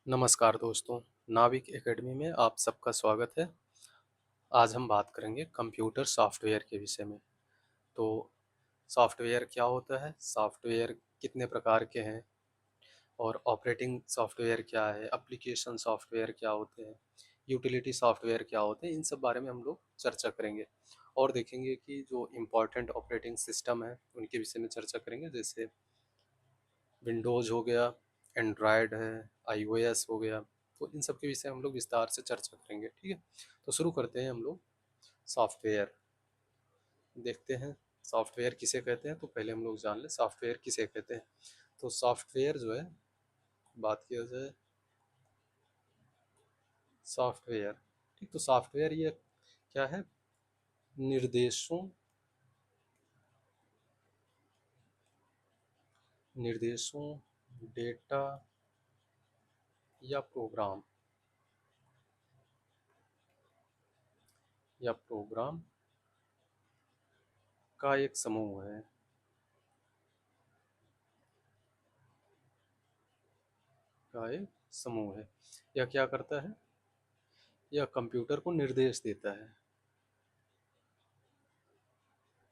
नमस्कार दोस्तों, नाविक एकेडमी में आप सबका स्वागत है। आज हम बात करेंगे कंप्यूटर सॉफ्टवेयर के विषय में। तो सॉफ्टवेयर क्या होता है, सॉफ्टवेयर कितने प्रकार के हैं और ऑपरेटिंग सॉफ्टवेयर क्या है, एप्लीकेशन सॉफ्टवेयर क्या होते हैं, यूटिलिटी सॉफ्टवेयर क्या होते हैं, इन सब बारे में हम लोग चर्चा करेंगे। और देखेंगे कि जो इम्पोर्टेंट ऑपरेटिंग सिस्टम है उनके विषय में चर्चा करेंगे, जैसे विंडोज़ हो गया, एंड्रॉयड है, आईओएस हो गया। तो इन सब के विषय हम लोग विस्तार से चर्चा करेंगे, ठीक है। तो शुरू करते हैं हम लोग। सॉफ्टवेयर देखते हैं, सॉफ्टवेयर किसे कहते हैं। तो पहले हम लोग जान लें सॉफ्टवेयर किसे कहते हैं। तो सॉफ्टवेयर जो है, बात किया जाए सॉफ्टवेयर, ठीक। तो सॉफ्टवेयर ये क्या है, निर्देशों निर्देशों डेटा या प्रोग्राम का एक समूह है, यह क्या करता है, यह कंप्यूटर को निर्देश देता है,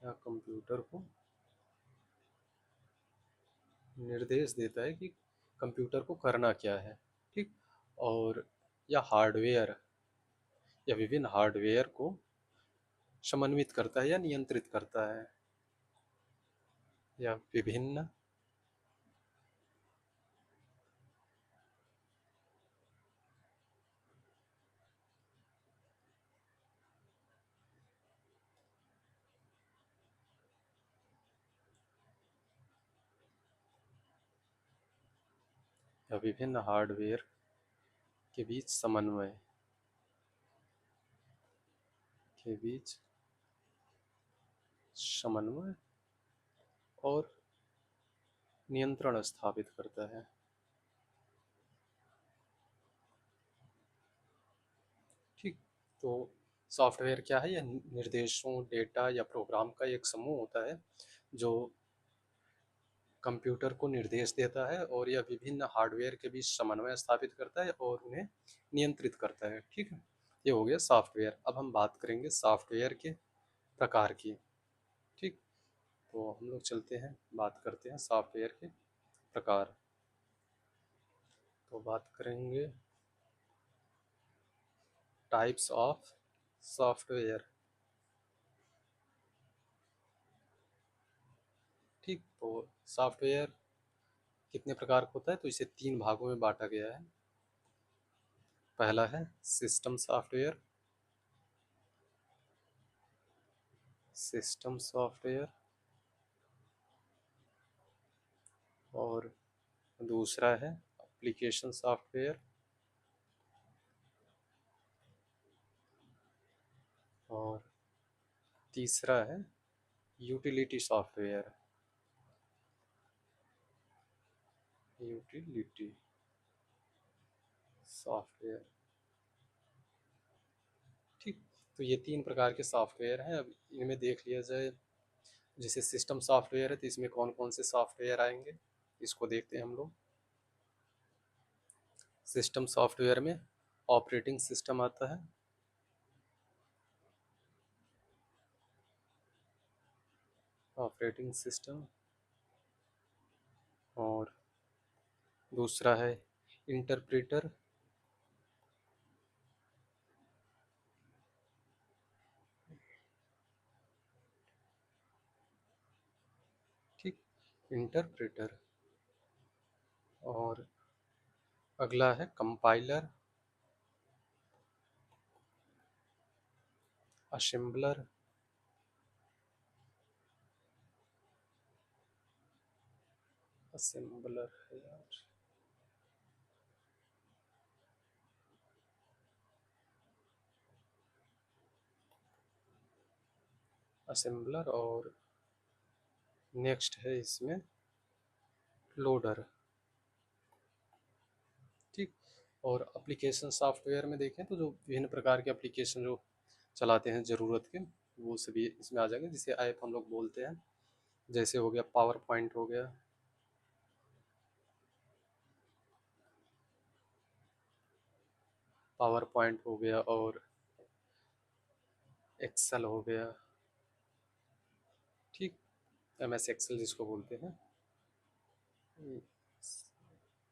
या कंप्यूटर को निर्देश देता है कि कंप्यूटर को करना क्या है, ठीक। और या हार्डवेयर, या विभिन्न हार्डवेयर को समन्वित करता है या नियंत्रित करता है, या विभिन्न हार्डवेयर के बीच के बीच समन्वय और नियंत्रण स्थापित करता है, ठीक। तो सॉफ्टवेयर क्या है, यह निर्देशों डेटा या प्रोग्राम का एक समूह होता है जो कंप्यूटर को निर्देश देता है, और यह विभिन्न हार्डवेयर के बीच समन्वय स्थापित करता है और उन्हें नियंत्रित करता है, ठीक है। ये हो गया सॉफ्टवेयर। अब हम बात करेंगे सॉफ्टवेयर के प्रकार की, ठीक। तो हम लोग चलते हैं, बात करते हैं सॉफ्टवेयर के प्रकार। तो बात करेंगे टाइप्स ऑफ सॉफ्टवेयर, ठीक। तो सॉफ्टवेयर कितने प्रकार का होता है, तो इसे तीन भागों में बांटा गया है। पहला है सिस्टम सॉफ्टवेयर, और दूसरा है एप्लीकेशन सॉफ्टवेयर, और तीसरा है यूटिलिटी सॉफ्टवेयर। यूटिलिटी सॉफ्टवेयर, ठीक। तो ये तीन प्रकार के सॉफ्टवेयर हैं। अब इनमें देख लिया जाए, जैसे सिस्टम सॉफ्टवेयर है तो इसमें कौन कौन से सॉफ्टवेयर आएंगे, इसको देखते हैं हम लोग। सिस्टम सॉफ्टवेयर में ऑपरेटिंग सिस्टम आता है, ऑपरेटिंग सिस्टम, और दूसरा है इंटरप्रेटर, ठीक, इंटरप्रेटर। और अगला है कंपाइलर, असेंबलर, असेंबलर है यार, असेंबलर, और नेक्स्ट है इसमें लोडर, ठीक। और एप्लीकेशन सॉफ्टवेयर में देखें तो जो विभिन्न प्रकार के एप्लीकेशन जो चलाते हैं ज़रूरत के, वो सभी इसमें आ जाएंगे, जिसे ऐप हम लोग बोलते हैं। जैसे हो गया पावर पॉइंट हो गया, पावर पॉइंट हो गया और एक्सेल हो गया, ठीक, एम एस एक्सेल जिसको बोलते हैं,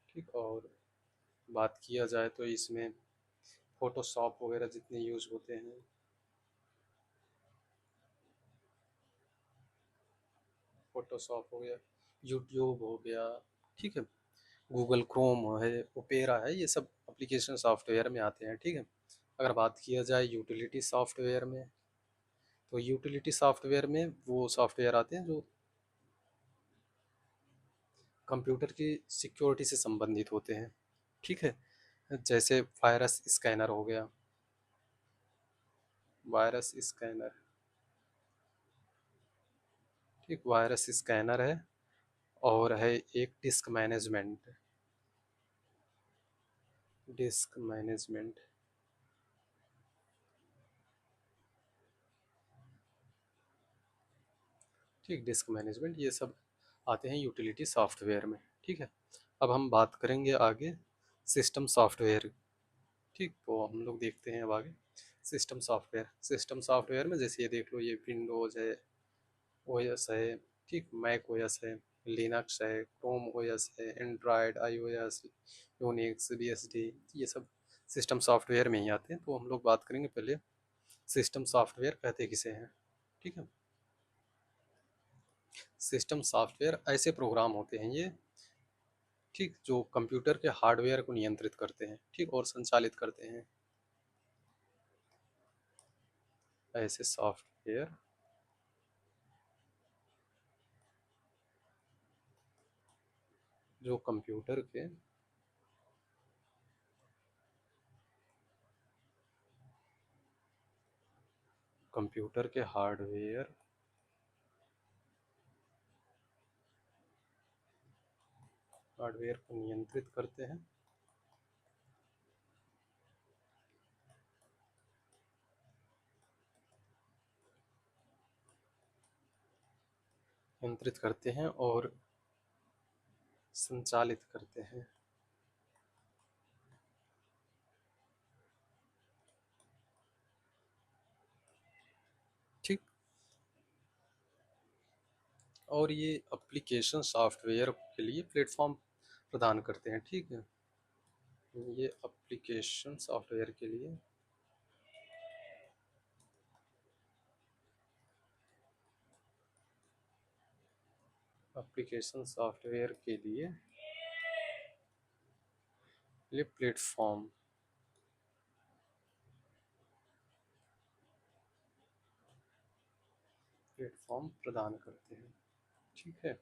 ठीक। और बात किया जाए तो इसमें फोटोशॉप वगैरह जितने यूज होते हैं, फोटोशॉप हो गया, यूट्यूब हो गया, ठीक है, गूगल क्रोम है, ओपेरा है, ये सब एप्लीकेशन सॉफ्टवेयर में आते हैं, ठीक है। अगर बात किया जाए यूटिलिटी सॉफ्टवेयर में, तो यूटिलिटी सॉफ्टवेयर में वो सॉफ्टवेयर आते हैं जो कंप्यूटर की सिक्योरिटी से संबंधित होते हैं, ठीक है। जैसे वायरस स्कैनर हो गया, वायरस स्कैनर, ठीक, वायरस स्कैनर है, और है एक डिस्क मैनेजमेंट, डिस्क मैनेजमेंट, ठीक, डिस्क मैनेजमेंट, ये सब आते हैं यूटिलिटी सॉफ्टवेयर में, ठीक है। अब हम बात करेंगे आगे सिस्टम सॉफ्टवेयर, ठीक। तो हम लोग देखते हैं अब आगे सिस्टम सॉफ्टवेयर, सिस्टम सॉफ्टवेयर में जैसे ये देख लो, ये विंडोज़ है, ओएस है, ठीक, मैक ओएस है, लिनक्स है, क्रोम ओएस है, एंड्रॉयड, आईओएस, यूनिक्स, बीएसडी, ये सब सिस्टम सॉफ्टवेयर में ही आते हैं। तो हम लोग बात करेंगे पहले सिस्टम सॉफ्टवेयर कहते किसे हैं, ठीक है। सिस्टम सॉफ्टवेयर ऐसे प्रोग्राम होते हैं ये, ठीक, जो कंप्यूटर के हार्डवेयर को नियंत्रित करते हैं, ठीक, और संचालित करते हैं। ऐसे सॉफ्टवेयर जो कंप्यूटर के हार्डवेयर को नियंत्रित करते हैं, नियंत्रित करते हैं और संचालित करते हैं, ठीक। और ये एप्लीकेशन सॉफ्टवेयर के लिए प्लेटफॉर्म प्रदान करते हैं, ठीक है। ये एप्लीकेशन सॉफ्टवेयर के लिए एप्लीकेशन सॉफ्टवेयर के लिए प्लेटफॉर्म प्रदान करते हैं, ठीक है।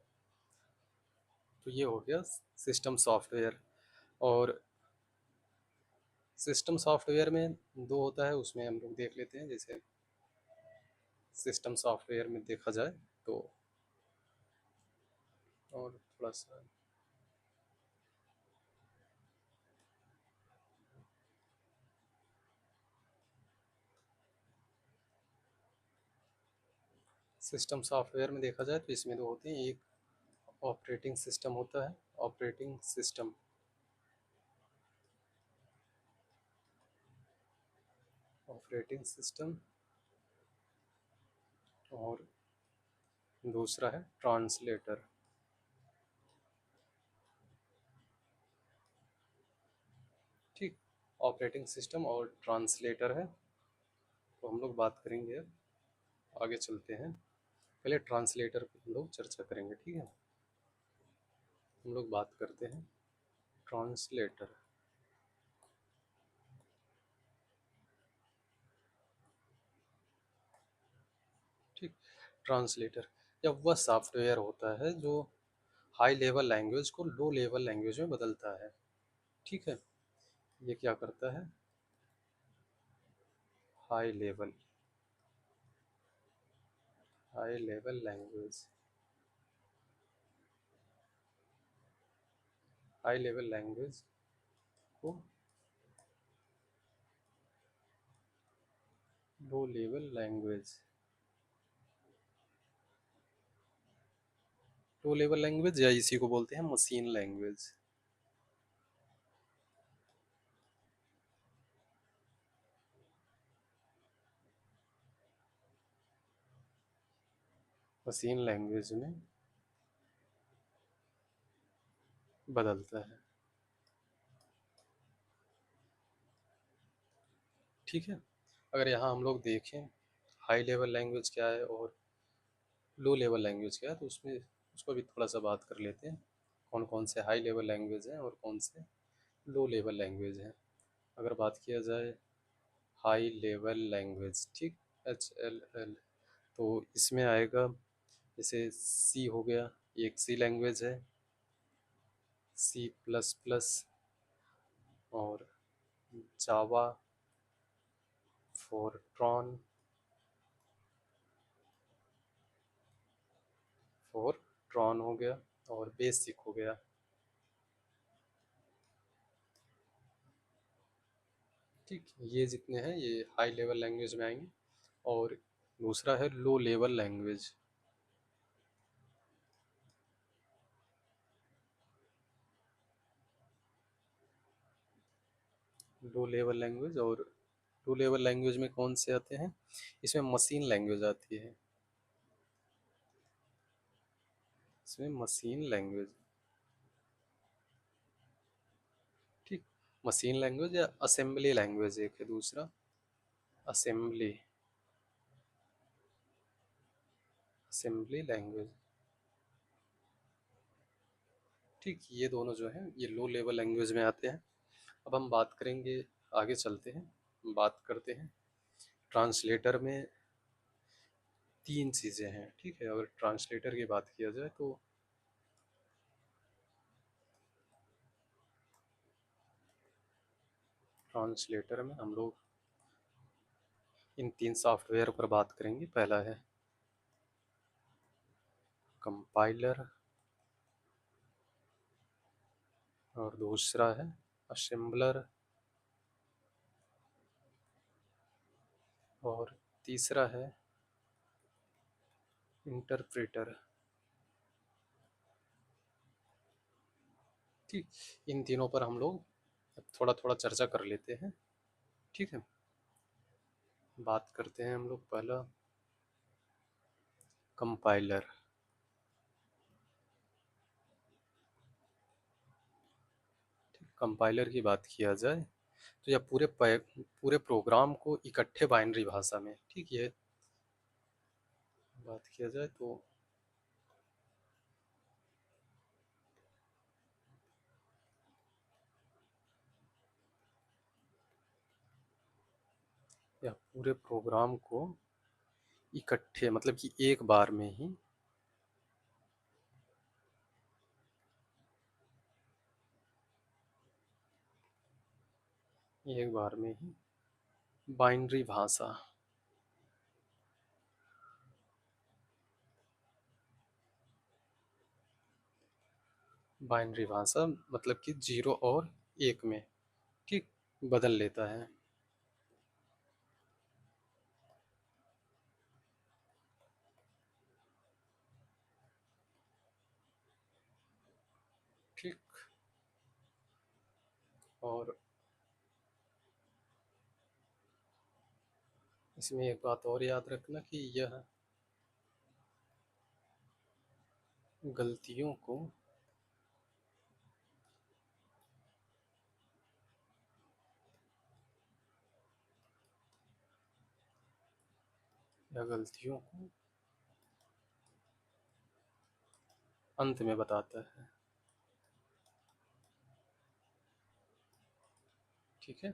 तो ये हो गया सिस्टम सॉफ्टवेयर। और सिस्टम सॉफ्टवेयर में दो होता है, उसमें हम लोग देख लेते हैं। जैसे सिस्टम सॉफ्टवेयर में देखा जाए तो, और थोड़ा सा सिस्टम सॉफ्टवेयर में देखा जाए तो इसमें दो होते हैं, एक ऑपरेटिंग सिस्टम होता है, ऑपरेटिंग सिस्टम, ऑपरेटिंग सिस्टम, और दूसरा है ट्रांसलेटर, ठीक। ऑपरेटिंग सिस्टम और ट्रांसलेटर है। तो हम लोग बात करेंगे, आगे चलते हैं, पहले ट्रांसलेटर पे हम लोग चर्चा करेंगे, ठीक है। हम लोग बात करते हैं ट्रांसलेटर, ठीक। ट्रांसलेटर या वह सॉफ्टवेयर होता है जो हाई लेवल लैंग्वेज को लो लेवल लैंग्वेज में बदलता है, ठीक है। ये क्या करता है, high level, high level language, high level language को low level language, low level language, या इसी को बोलते हैं मशीन लैंग्वेज, मशीन लैंग्वेज में बदलता है। ठीक है, अगर यहाँ हम लोग देखें हाई लेवल लैंग्वेज क्या है और लो लेवल लैंग्वेज क्या है, तो उसमें उसको भी थोड़ा सा बात कर लेते हैं, कौन कौन से हाई लेवल लैंग्वेज हैं और कौन से लो लेवल लैंग्वेज हैं। अगर बात किया जाए हाई लेवल लैंग्वेज, ठीक, HLL, तो इसमें आएगा जैसे सी हो गया, ये एक सी लैंग्वेज है, C++, और जावा, फोरट्रॉन, फोरट्रॉन हो गया, और बेसिक हो गया। ठीक, ये जितने हैं ये हाई लेवल लैंग्वेज में आएंगे। और दूसरा है लो level language. Low level language, और लो लेवल लैंग्वेज में कौन से आते हैं, इसमें मशीन लैंग्वेज आती है, इसमें मशीन लैंग्वेज। ठीक, मशीन लैंग्वेज या असेंबली लैंग्वेज एक है दूसरा, असेंबली, असेंबली लैंग्वेज। ठीक, ये दोनों जो हैं ये लो लेवल लैंग्वेज में आते हैं। अब हम बात करेंगे, आगे चलते हैं, बात करते हैं ट्रांसलेटर में। तीन चीज़ें हैं, ठीक है, अगर ट्रांसलेटर की बात किया जाए तो ट्रांसलेटर में हम लोग इन तीन सॉफ्टवेयर पर बात करेंगे। पहला है कंपाइलर, और दूसरा है असेंबलर, और तीसरा है इंटरप्रेटर। ठीक, इन तीनों पर हम लोग थोड़ा थोड़ा चर्चा कर लेते हैं। ठीक है, बात करते हैं हम लोग पहला कंपाइलर। कंपाइलर की बात किया जाए तो यह पूरे प्रोग्राम को इकट्ठे बाइनरी भाषा में, ठीक है, बात किया जाए तो यह पूरे प्रोग्राम को इकट्ठे मतलब कि एक बार में ही बाइनरी भाषा, बाइनरी भाषा मतलब कि 0 और 1 में, ठीक, बदल लेता है। ठीक, और इसमें एक बात और याद रखना कि यह गलतियों को अंत में बताता है। ठीक है,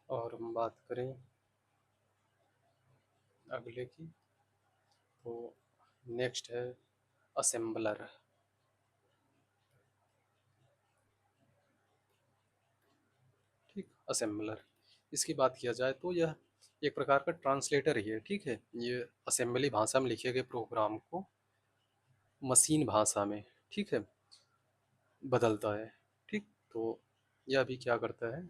और हम बात करें अगले की, तो नेक्स्ट है असेंबलर। ठीक, असेंबलर, इसकी बात किया जाए तो यह एक प्रकार का ट्रांसलेटर ही है। ठीक है, ये असेंबली भाषा में लिखे गए प्रोग्राम को मशीन भाषा में, ठीक है, बदलता है। ठीक, तो यह भी क्या करता है,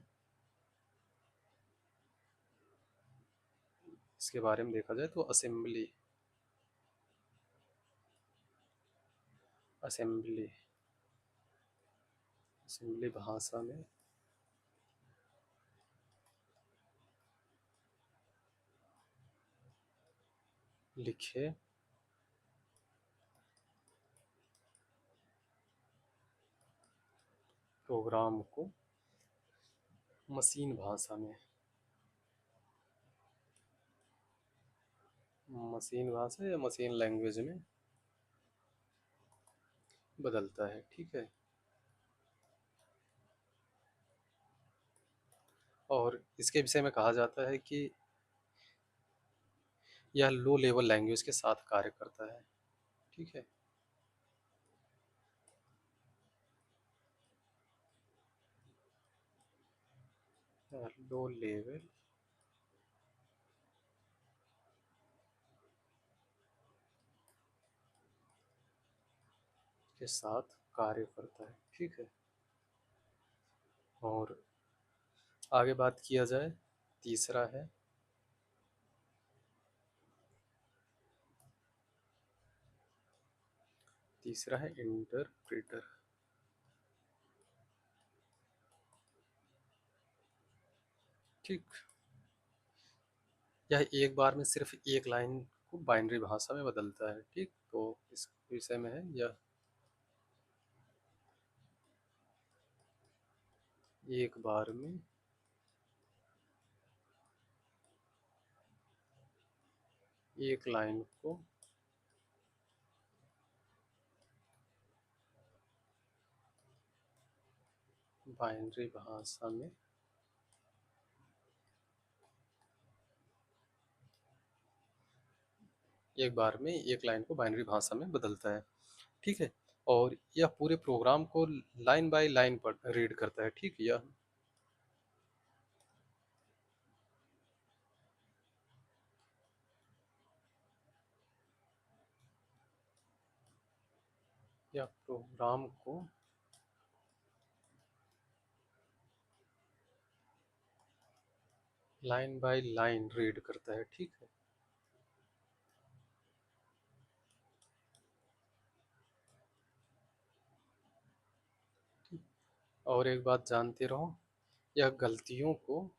इसके बारे में देखा जाए तो असेंबली, असेंबली असेंबली भाषा में लिखे प्रोग्राम को मशीन भाषा में, मशीन भाषा या मशीन लैंग्वेज में बदलता है। ठीक है, और इसके विषय में कहा जाता है कि यह लो लेवल लैंग्वेज के साथ कार्य करता है। ठीक है, लो लेवल के साथ कार्य करता है। ठीक है, और आगे बात किया जाए, तीसरा है तीसरा है इंटरप्रेटर। ठीक, यह एक बार में सिर्फ एक लाइन को बाइनरी भाषा में बदलता है। ठीक, तो इस विषय में है यह एक बार में एक लाइन को बाइनरी भाषा में एक बार में एक लाइन को बाइनरी भाषा में बदलता है। ठीक है, और यह पूरे प्रोग्राम को लाइन बाय लाइन पर रीड करता है। ठीक, यह प्रोग्राम को लाइन बाय लाइन रीड करता है। ठीक है, और एक बात जानते रहो, यह गलतियों को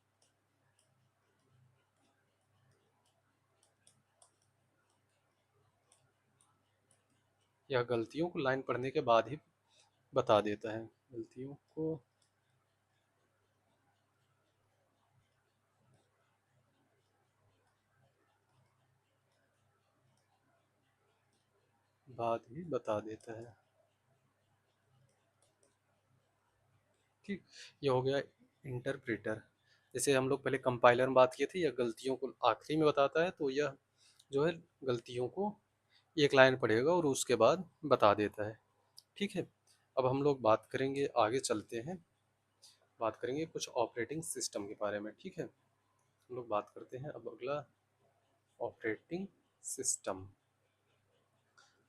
लाइन पढ़ने के बाद ही बता देता है। गलतियों को बाद ही बता देता है। ठीक, ये हो गया इंटरप्रेटर। जैसे हम लोग पहले कंपाइलर में बात किए थे, यह गलतियों को आखिरी में बताता है, तो यह जो है गलतियों को एक लाइन पढ़ेगा और उसके बाद बता देता है। ठीक है, अब हम लोग बात करेंगे, आगे चलते हैं, बात करेंगे कुछ ऑपरेटिंग सिस्टम के बारे में। ठीक है, हम लोग बात करते हैं अब अगला, ऑपरेटिंग सिस्टम।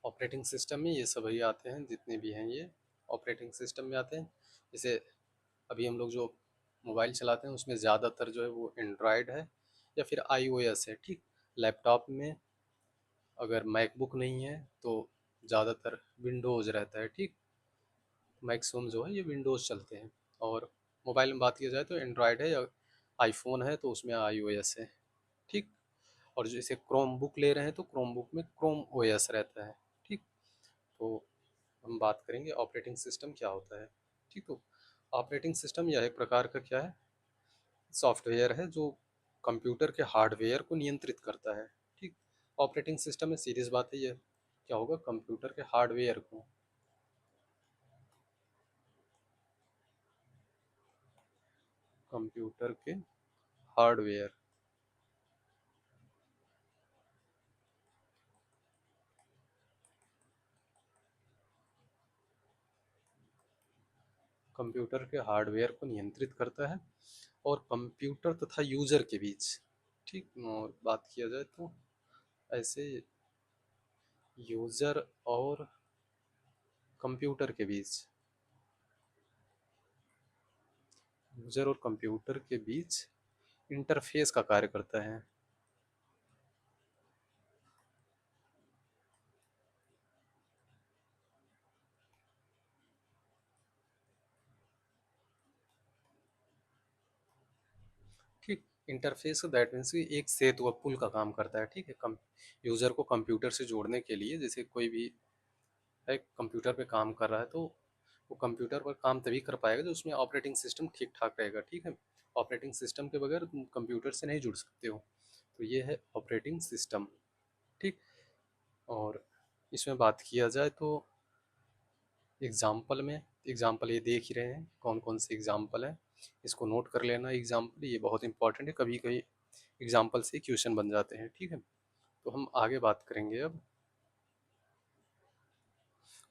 ऑपरेटिंग सिस्टम में ये सभी आते हैं, जितने भी हैं ये ऑपरेटिंग सिस्टम में आते हैं। जैसे अभी हम लोग जो मोबाइल चलाते हैं उसमें ज़्यादातर जो है वो एंड्रॉयड है या फिर आईओएस है। ठीक, लैपटॉप में अगर मैकबुक नहीं है तो ज़्यादातर विंडोज़ रहता है। ठीक, मैक्सिमम जो है ये विंडोज़ चलते हैं। और मोबाइल में बात की जाए तो एंड्रॉयड है या आईफोन है तो उसमें आईओएस है। ठीक, और जैसे क्रोम बुक ले रहे हैं तो क्रोम बुक में क्रोम ओएस रहता है। ठीक, तो हम बात करेंगे ऑपरेटिंग सिस्टम क्या होता है। ठीक, तो ऑपरेटिंग सिस्टम यह एक प्रकार का क्या है, सॉफ्टवेयर है जो कंप्यूटर के हार्डवेयर को नियंत्रित करता है। ठीक, ऑपरेटिंग सिस्टम में सीरीज बात है, ये क्या होगा, कंप्यूटर के हार्डवेयर को, कंप्यूटर के हार्डवेयर, कंप्यूटर के हार्डवेयर को नियंत्रित करता है और कंप्यूटर तथा यूजर के बीच, ठीक, और बात किया जाए तो ऐसे यूजर और कंप्यूटर के बीच, यूजर और कंप्यूटर के बीच इंटरफेस का कार्य करता है। ठीक, इंटरफेस दैट मीन्स कि एक सेतु या पुल का काम करता है, ठीक है। कम यूज़र को कंप्यूटर से जोड़ने के लिए, जैसे कोई भी है कंप्यूटर पे काम कर रहा है तो वो कंप्यूटर पर काम तभी कर पाएगा जो उसमें ऑपरेटिंग सिस्टम ठीक ठाक रहेगा, ठीक है। ऑपरेटिंग सिस्टम के बगैर तुम कंप्यूटर से नहीं जुड़ सकते हो। तो ये है ऑपरेटिंग सिस्टम, ठीक। और इसमें बात किया जाए तो एग्जाम्पल में, एग्जाम्पल ये देख ही रहे हैं कौन कौन से एग्जाम्पल है, इसको नोट कर लेना। एग्जाम्पल ये बहुत इंपॉर्टेंट है, कभी कभी एग्जाम्पल से क्वेश्चन बन जाते हैं, ठीक है। तो हम आगे बात करेंगे, अब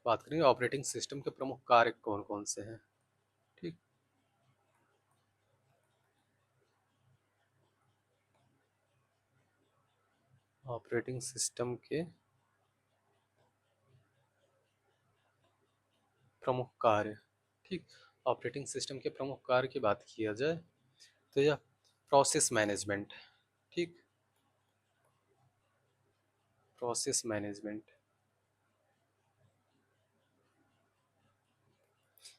बात करेंगे ऑपरेटिंग सिस्टम के प्रमुख कार्य कौन कौन से हैं, ठीक। ऑपरेटिंग सिस्टम के प्रमुख कार्य, ठीक। ऑपरेटिंग सिस्टम के प्रमुख कार्य की बात किया जाए तो यह प्रोसेस मैनेजमेंट, ठीक। प्रोसेस मैनेजमेंट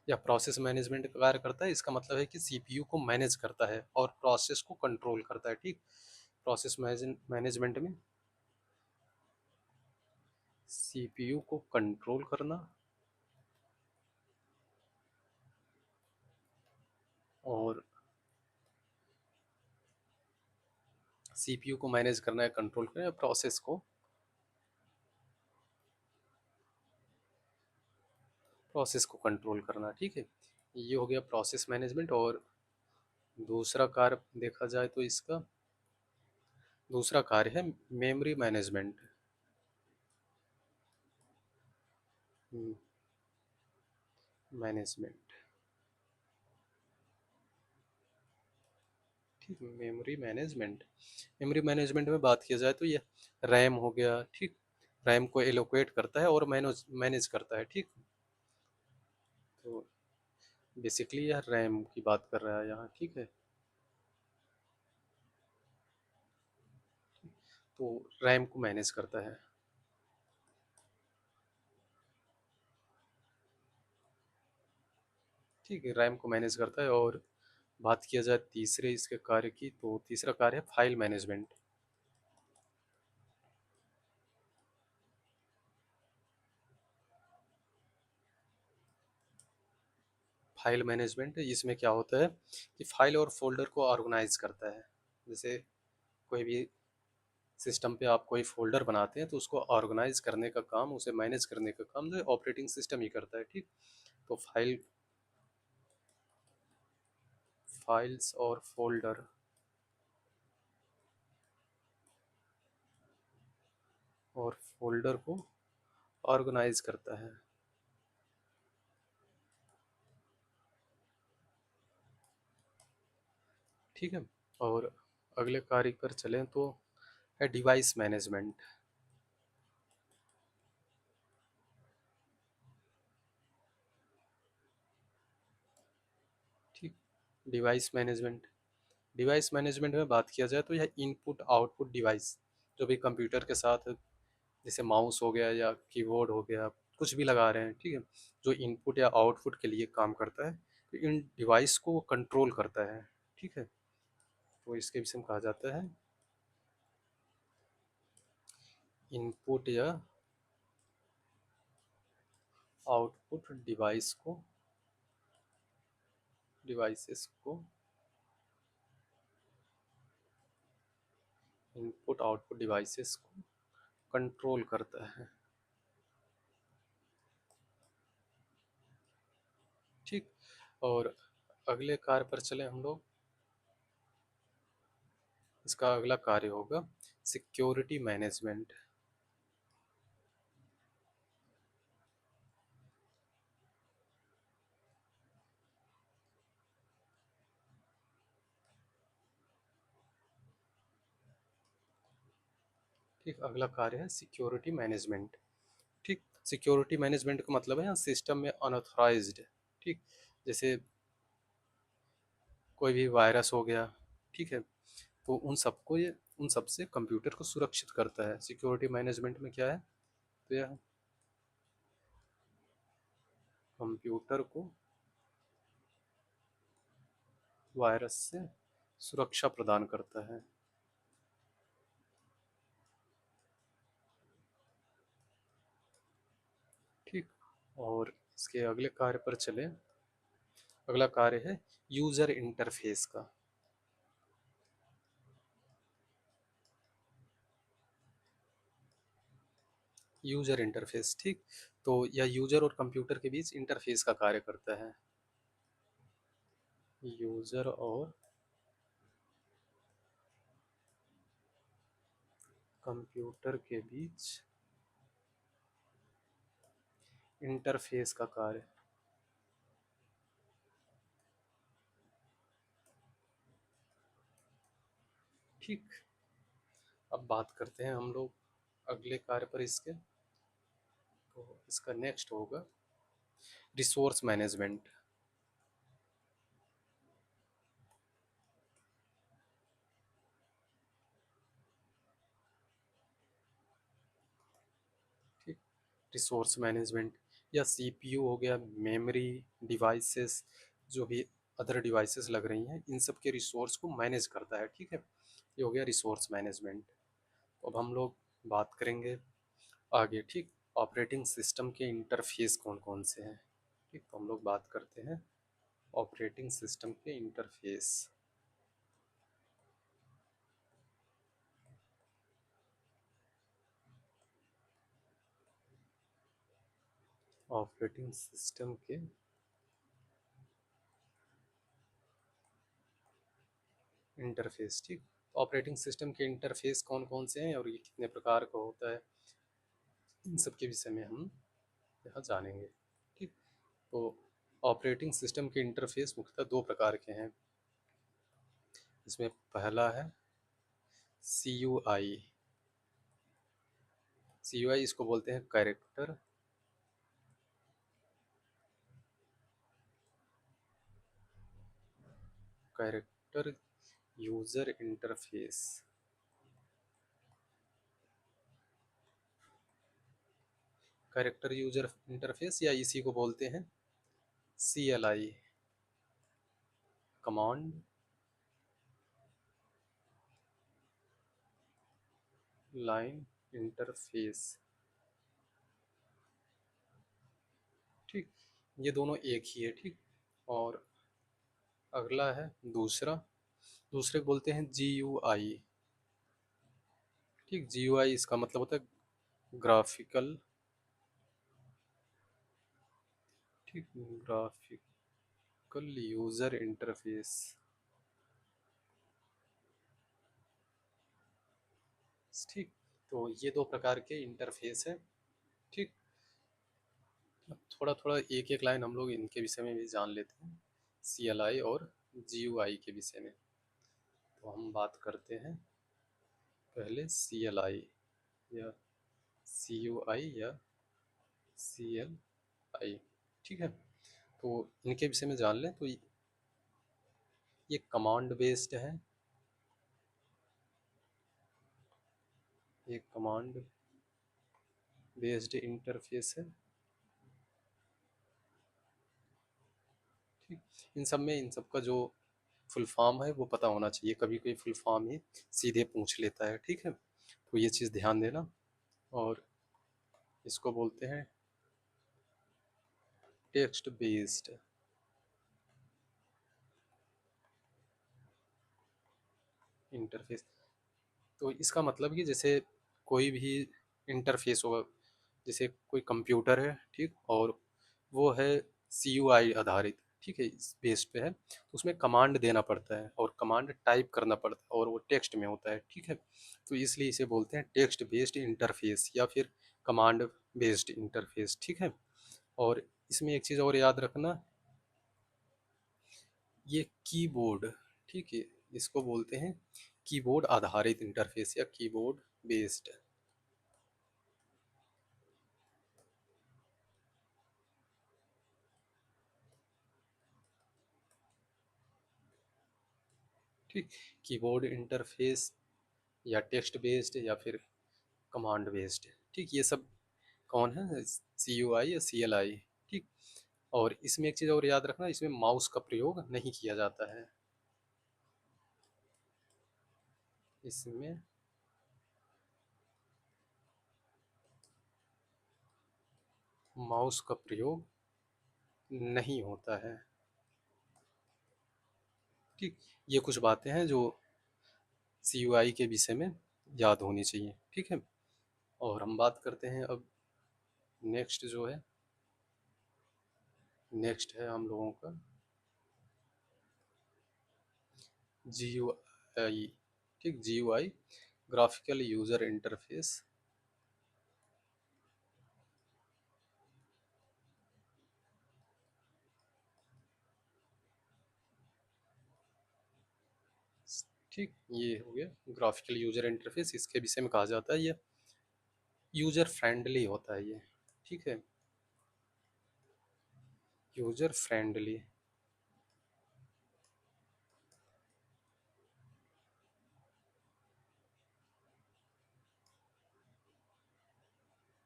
या प्रोसेस मैनेजमेंट का कार्य करता है, इसका मतलब है कि सीपीयू को मैनेज करता है और प्रोसेस को कंट्रोल करता है, ठीक। प्रोसेस मैनेजमेंट में सीपीयू को कंट्रोल करना और सीपीयू को मैनेज करना है, कंट्रोल करना है, प्रोसेस को कंट्रोल करना, ठीक है। ये हो गया प्रोसेस मैनेजमेंट। और दूसरा कार्य देखा जाए तो इसका दूसरा कार्य है मेमोरी मैनेजमेंट, मैनेजमेंट, ठीक। मेमोरी मैनेजमेंट, मेमोरी मैनेजमेंट में बात किया जाए तो ये रैम हो गया, ठीक। रैम को एलोकेट करता है और मैनेज मैनेज करता है, ठीक। तो बेसिकली यह रैम की बात कर रहा है यहाँ, ठीक है। तो रैम को मैनेज करता है, ठीक है, रैम को मैनेज करता है। और बात किया जाए तीसरे इसके कार्य की, तो तीसरा कार्य है फाइल मैनेजमेंट। फाइल मैनेजमेंट इसमें क्या होता है कि फाइल और फोल्डर को ऑर्गेनाइज करता है। जैसे कोई भी सिस्टम पे आप कोई फोल्डर बनाते हैं तो उसको ऑर्गेनाइज करने का काम, उसे मैनेज करने का काम जो ऑपरेटिंग सिस्टम ही करता है, ठीक। तो फाइल्स और फोल्डर को ऑर्गेनाइज करता है, ठीक है। और अगले कार्य पर चलें तो है डिवाइस मैनेजमेंट, ठीक। डिवाइस मैनेजमेंट, डिवाइस मैनेजमेंट में बात किया जाए तो यह इनपुट आउटपुट डिवाइस जो भी कंप्यूटर के साथ, जैसे माउस हो गया या कीबोर्ड हो गया, कुछ भी लगा रहे हैं, ठीक है, जो इनपुट या आउटपुट के लिए काम करता है, तो इन डिवाइस को वो कंट्रोल करता है, ठीक है। तो इसके विषय में कहा जाता है इनपुट या आउटपुट डिवाइसेस को इनपुट आउटपुट डिवाइसेस को कंट्रोल करता है, ठीक। और अगले कार्य पर चले हम लोग, इसका अगला कार्य होगा सिक्योरिटी मैनेजमेंट, ठीक। अगला कार्य है सिक्योरिटी मैनेजमेंट, ठीक। सिक्योरिटी मैनेजमेंट का मतलब है यहाँ सिस्टम में अनऑथराइज्ड, ठीक। जैसे कोई भी वायरस हो गया, ठीक है, तो उन सब से कंप्यूटर को सुरक्षित करता है। सिक्योरिटी मैनेजमेंट में क्या है, तो यह कंप्यूटर को वायरस से सुरक्षा प्रदान करता है। ठीक। और इसके अगले कार्य पर चले। अगला कार्य है यूजर इंटरफेस का। यूजर इंटरफेस, ठीक। तो यह यूजर और कंप्यूटर के बीच इंटरफेस का कार्य करता है। यूजर और कंप्यूटर के बीच इंटरफेस का कार्य। ठीक। अब बात करते हैं हम लोग अगले कार्य पर इसके। तो इसका नेक्स्ट होगा रिसोर्स मैनेजमेंट। ठीक। रिसोर्स मैनेजमेंट या सीपीयू हो गया, मेमोरी, डिवाइसेस, जो भी अदर डिवाइसेस लग रही हैं, इन सब के रिसोर्स को मैनेज करता है। ठीक है, ये हो गया रिसोर्स मैनेजमेंट। तो अब हम लोग बात करेंगे आगे। ठीक। ऑपरेटिंग सिस्टम के इंटरफेस कौन कौन से हैं। ठीक, तो हम लोग बात करते हैं ऑपरेटिंग सिस्टम के इंटरफेस। ऑपरेटिंग सिस्टम के इंटरफेस। ठीक। ऑपरेटिंग सिस्टम के इंटरफेस कौन कौन से हैं और ये कितने प्रकार का होता है, इन सब के विषय में हम यहाँ जानेंगे। ठीक। तो ऑपरेटिंग सिस्टम के इंटरफेस मुख्यतः दो प्रकार के हैं। इसमें पहला है सी यू आई। सी यू आई इसको बोलते हैं character user interface. Character user interface या इसी को बोलते हैं C L I, command line interface. ठीक, ये दोनों एक ही है। ठीक। और अगला है दूसरा, दूसरे को बोलते हैं जी यू आई। ठीक, जी यू आई इसका मतलब होता है ग्राफिकल। ठीक, ग्राफिकल यूजर इंटरफेस। ठीक। तो ये दो प्रकार के इंटरफेस है। ठीक। अब थोड़ा थोड़ा एक एक लाइन हम लोग इनके विषय में भी जान लेते हैं, सी एल आई और जी यू आई के विषय में। तो हम बात करते हैं पहले सी एल आई या सी यू आई या सी एल आई। ठीक है, तो इनके विषय में जान लें। तो ये कमांड बेस्ड है। ये कमांड बेस्ड इंटरफेस है। ठीक। इन सब का जो फुल फॉर्म है वो पता होना चाहिए, कभी कोई फुल फॉर्म ही सीधे पूछ लेता है। ठीक है, तो ये चीज़ ध्यान देना। और इसको बोलते हैं टेक्स्ट बेस्ड इंटरफेस। तो इसका मतलब कि जैसे कोई भी इंटरफेस होगा, जैसे कोई कंप्यूटर है, ठीक, और वो है सी यू आई आधारित, ठीक है, इस बेस पे है, तो उसमें कमांड देना पड़ता है और कमांड टाइप करना पड़ता है और वो टेक्स्ट में होता है। ठीक है, तो इसलिए इसे बोलते हैं टेक्स्ट बेस्ड इंटरफेस या फिर कमांड बेस्ड इंटरफेस। ठीक है, और इसमें एक चीज़ और याद रखना, ये कीबोर्ड, ठीक है, इसको बोलते हैं कीबोर्ड आधारित इंटरफेस या कीबोर्ड बेस्ड। ठीक, कीबोर्ड इंटरफेस या टेक्स्ट बेस्ड या फिर कमांड बेस्ड। ठीक, ये सब कौन है, सी यू आई या सी एल आई। ठीक। और इसमें एक चीज़ और याद रखना, इसमें माउस का प्रयोग नहीं किया जाता है। इसमें माउस का प्रयोग नहीं होता है। ठीक, ये कुछ बातें हैं जो CUI के विषय में याद होनी चाहिए। ठीक है, और हम बात करते हैं अब नेक्स्ट जो है, नेक्स्ट है हम लोगों का GUI। ठीक, GUI ग्राफिकल यूजर इंटरफेस। ठीक, ये हो गया ग्राफिकल यूजर इंटरफेस। इसके विषय में कहा जाता है ये यूजर फ्रेंडली होता है ये। ठीक है, यूजर फ्रेंडली।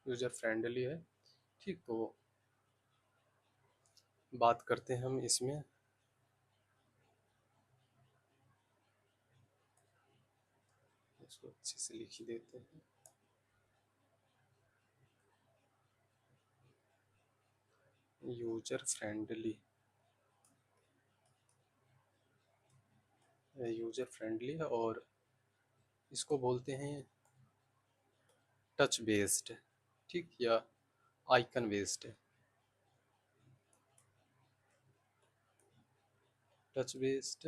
यूजर फ्रेंडली है। ठीक, तो बात करते हैं हम इसमें इसको अच्छे से लिख ही देते हैं। यूजर फ्रेंडली, यूजर फ्रेंडली है और इसको बोलते हैं टच बेस्ड। ठीक, या icon based. Touch based,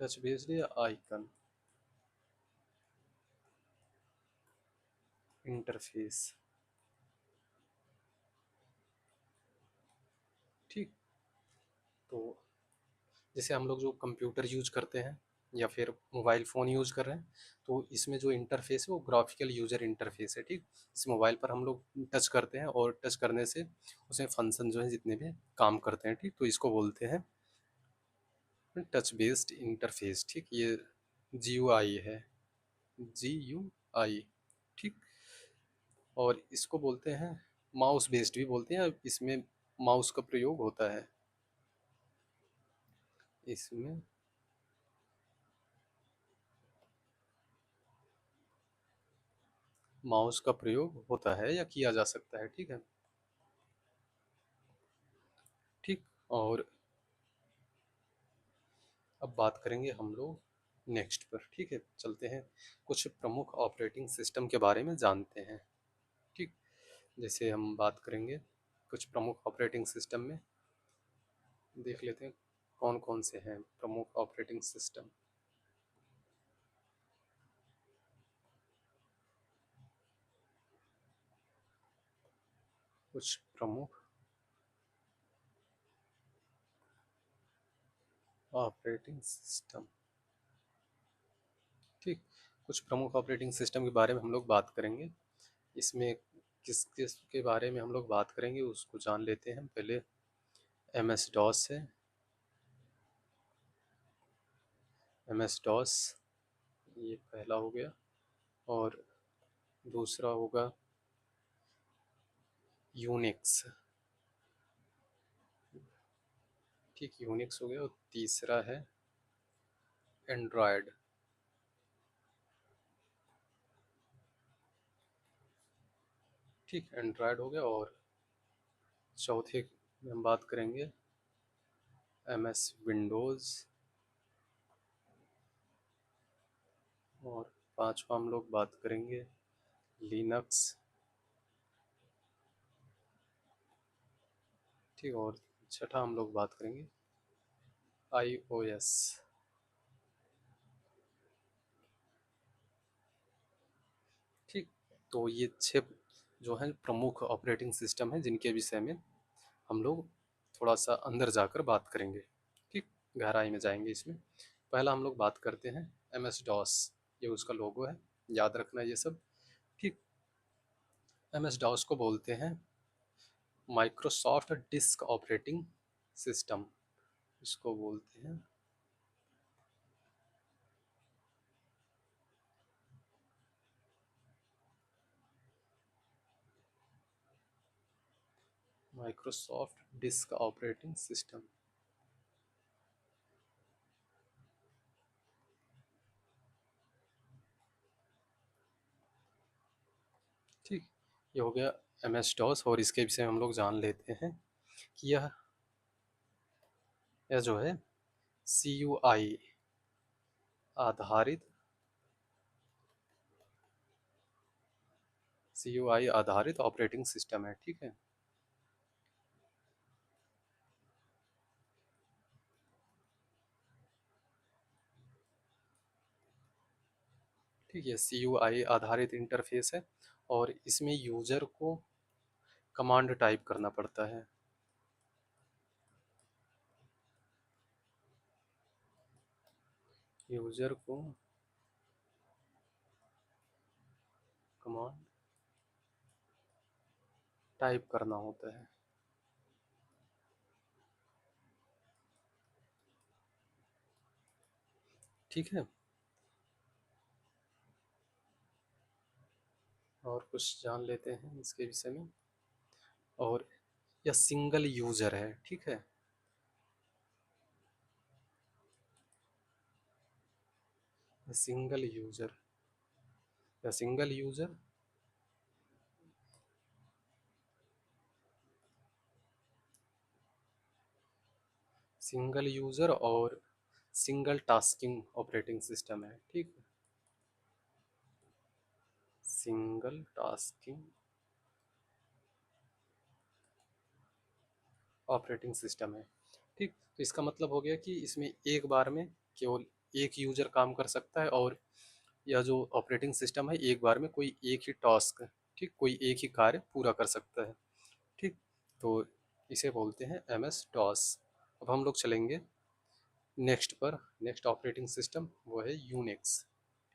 touch based या आइकन इंटरफेस। ठीक, तो जैसे हम लोग जो कंप्यूटर यूज करते हैं या फिर मोबाइल फ़ोन यूज कर रहे हैं, तो इसमें जो इंटरफेस है वो ग्राफिकल यूजर इंटरफेस है। ठीक, इस मोबाइल पर हम लोग टच करते हैं और टच करने से उसमें फंक्शन जो है जितने भी काम करते हैं, ठीक, तो इसको बोलते हैं टच बेस्ड इंटरफेस। ठीक, ये GUI है, GUI। ठीक, और इसको बोलते हैं माउस बेस्ड भी बोलते हैं। इसमें माउस का प्रयोग होता है। इसमें माउस का प्रयोग होता है या किया जा सकता है। ठीक है, ठीक, और अब बात करेंगे हम लोग नेक्स्ट पर। ठीक है, चलते हैं कुछ प्रमुख ऑपरेटिंग सिस्टम के बारे में जानते हैं। ठीक, जैसे हम बात करेंगे कुछ प्रमुख ऑपरेटिंग सिस्टम में, देख लेते हैं कौन कौन से हैं प्रमुख ऑपरेटिंग सिस्टम। कुछ प्रमुख ऑपरेटिंग सिस्टम। ठीक, कुछ प्रमुख ऑपरेटिंग सिस्टम के बारे में हम लोग बात करेंगे। इसमें किस किस के बारे में हम लोग बात करेंगे उसको जान लेते हैं पहले। MS DOS है, MS DOS, ये पहला हो गया। और दूसरा होगा यूनिक्स। ठीक, यूनिक्स हो गया। और तीसरा है एंड्रॉयड। ठीक, एंड्रॉयड हो गया। और चौथे में हम बात करेंगे MS Windows। और पांचवा हम लोग बात करेंगे लिनक्स। ठीक, और छठा हम लोग बात करेंगे iOS। ठीक, तो ये छह जो है प्रमुख ऑपरेटिंग सिस्टम है जिनके विषय में हम लोग थोड़ा सा अंदर जाकर बात करेंगे। ठीक, गहराई में जाएंगे इसमें। पहला हम लोग बात करते हैं MS DOS। ये उसका लोगो है, याद रखना ये सब। ठीक, MS DOS को बोलते हैं माइक्रोसॉफ्ट डिस्क ऑपरेटिंग सिस्टम, इसको बोलते हैं माइक्रोसॉफ्ट डिस्क ऑपरेटिंग सिस्टम। ये हो गया एम एस डॉस, और इसके विषय में हम लोग जान लेते हैं कि यह जो है सी यू आई आधारित सी यू आई आधारित ऑपरेटिंग सिस्टम है। ठीक है, ठीक है, सी यू आई आधारित इंटरफेस है, और इसमें यूजर को कमांड टाइप करना पड़ता है। यूजर को कमांड टाइप करना होता है। ठीक है, और कुछ जान लेते हैं इसके विषय में। और यह सिंगल यूजर है। ठीक है, सिंगल यूजर या सिंगल यूजर सिंगल यूजर और सिंगल टास्किंग ऑपरेटिंग सिस्टम है। ठीक है, सिंगल टास्किंग ऑपरेटिंग सिस्टम है। ठीक, तो इसका मतलब हो गया कि इसमें एक बार में केवल एक यूजर काम कर सकता है, और यह जो ऑपरेटिंग सिस्टम है एक बार में कोई एक ही टास्क, ठीक, कोई एक ही कार्य पूरा कर सकता है। ठीक, तो इसे बोलते हैं एम एस डॉस। अब हम लोग चलेंगे नेक्स्ट पर। नेक्स्ट ऑपरेटिंग सिस्टम वो है यूनिक्स।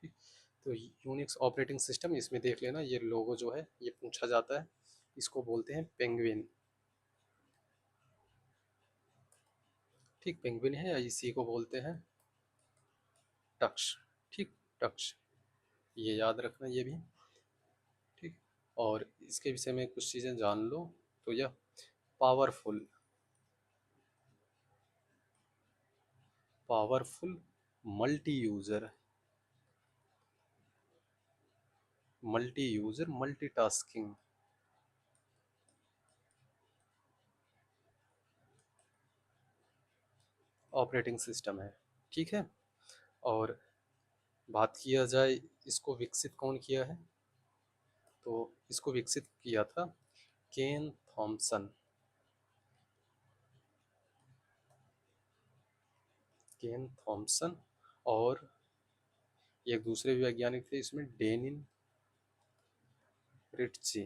ठीक, तो यूनिक्स ऑपरेटिंग सिस्टम, इसमें देख लेना ये लोगो जो है ये पूछा जाता है, इसको बोलते हैं पेंगुइन। ठीक, पेंगुइन है, या इसी को बोलते हैं टक्स। ठीक, टक्स, ये याद रखना ये भी। ठीक, और इसके विषय में कुछ चीज़ें जान लो। तो यह powerful powerful multi user multitasking operating system है। ठीक है, और बात किया जाए इसको विकसित कौन किया है, तो इसको विकसित किया था केन थॉमसन। केन थॉमसन, और एक दूसरे वैज्ञानिक थे इसमें, डेनिन रिट्ची।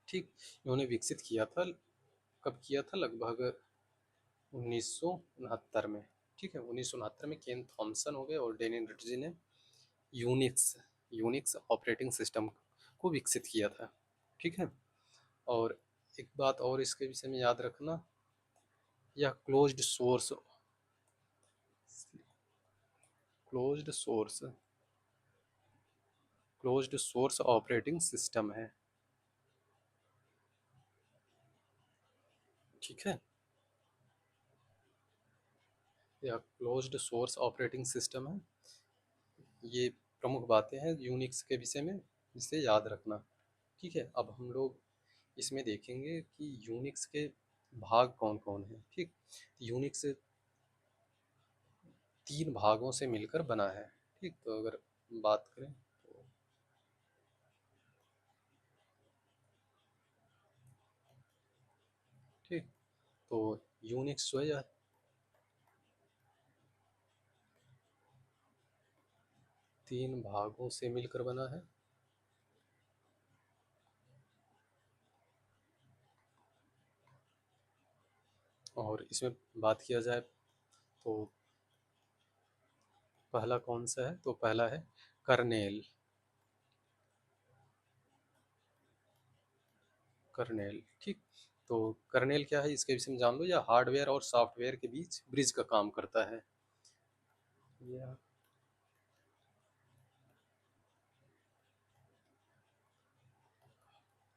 ठीक, इन्होंने विकसित किया था। कब किया था? लगभग 1969 में। ठीक है, 1969 में केन थॉमसन हो गए और डेनिन रिट्जी ने यूनिक्स यूनिक्स ऑपरेटिंग सिस्टम को विकसित किया था। ठीक है, और एक बात और इसके विषय में याद रखना, यह closed source closed source operating system है। ठीक है, यह क्लोज्ड सोर्स ऑपरेटिंग सिस्टम है। ये प्रमुख बातें हैं यूनिक्स के विषय में, जिसे याद रखना। ठीक है, अब हम लोग इसमें देखेंगे कि यूनिक्स के भाग कौन कौन हैं। ठीक, यूनिक्स 3 भागों से मिलकर बना है। ठीक, तो अगर बात करें तो ठीक, तो यूनिक्स जो है यह 3 भागों से मिलकर बना है। और इसमें बात किया जाए तो पहला कौन सा है, तो पहला है कर्नेल। कर्नेल, ठीक, तो कर्नेल क्या है इसके विषय में जान लो। या हार्डवेयर और सॉफ्टवेयर के बीच ब्रिज का काम करता है। या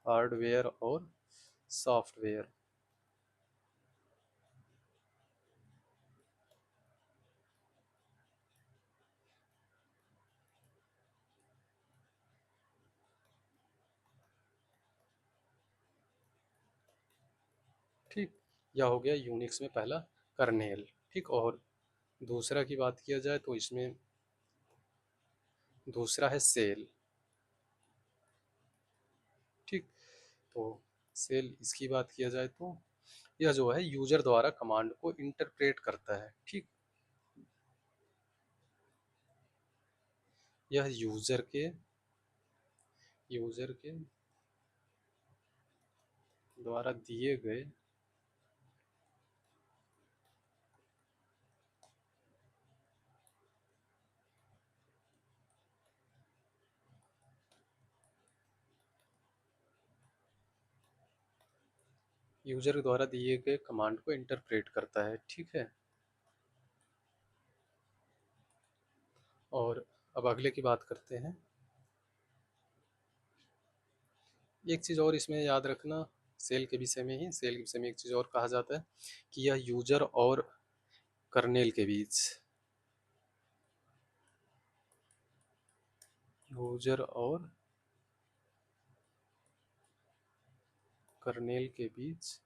हार्डवेयर और सॉफ्टवेयर यह हो गया यूनिक्स में पहला कर्नेल। ठीक, और दूसरा की बात किया जाए तो इसमें दूसरा है सेल। ठीक, तो सेल इसकी बात किया जाए तो यह जो है यूजर द्वारा कमांड को इंटरप्रेट करता है। ठीक, यह यूजर के द्वारा दिए गए कमांड को इंटरप्रेट करता है। ठीक है, और अब अगले की बात करते हैं। एक चीज़ और इसमें याद रखना, सेल के विषय में ही, सेल के विषय में एक चीज़ और कहा जाता है कि यह यूजर और कर्नेल के बीच, यूजर और कर्नेल के बीच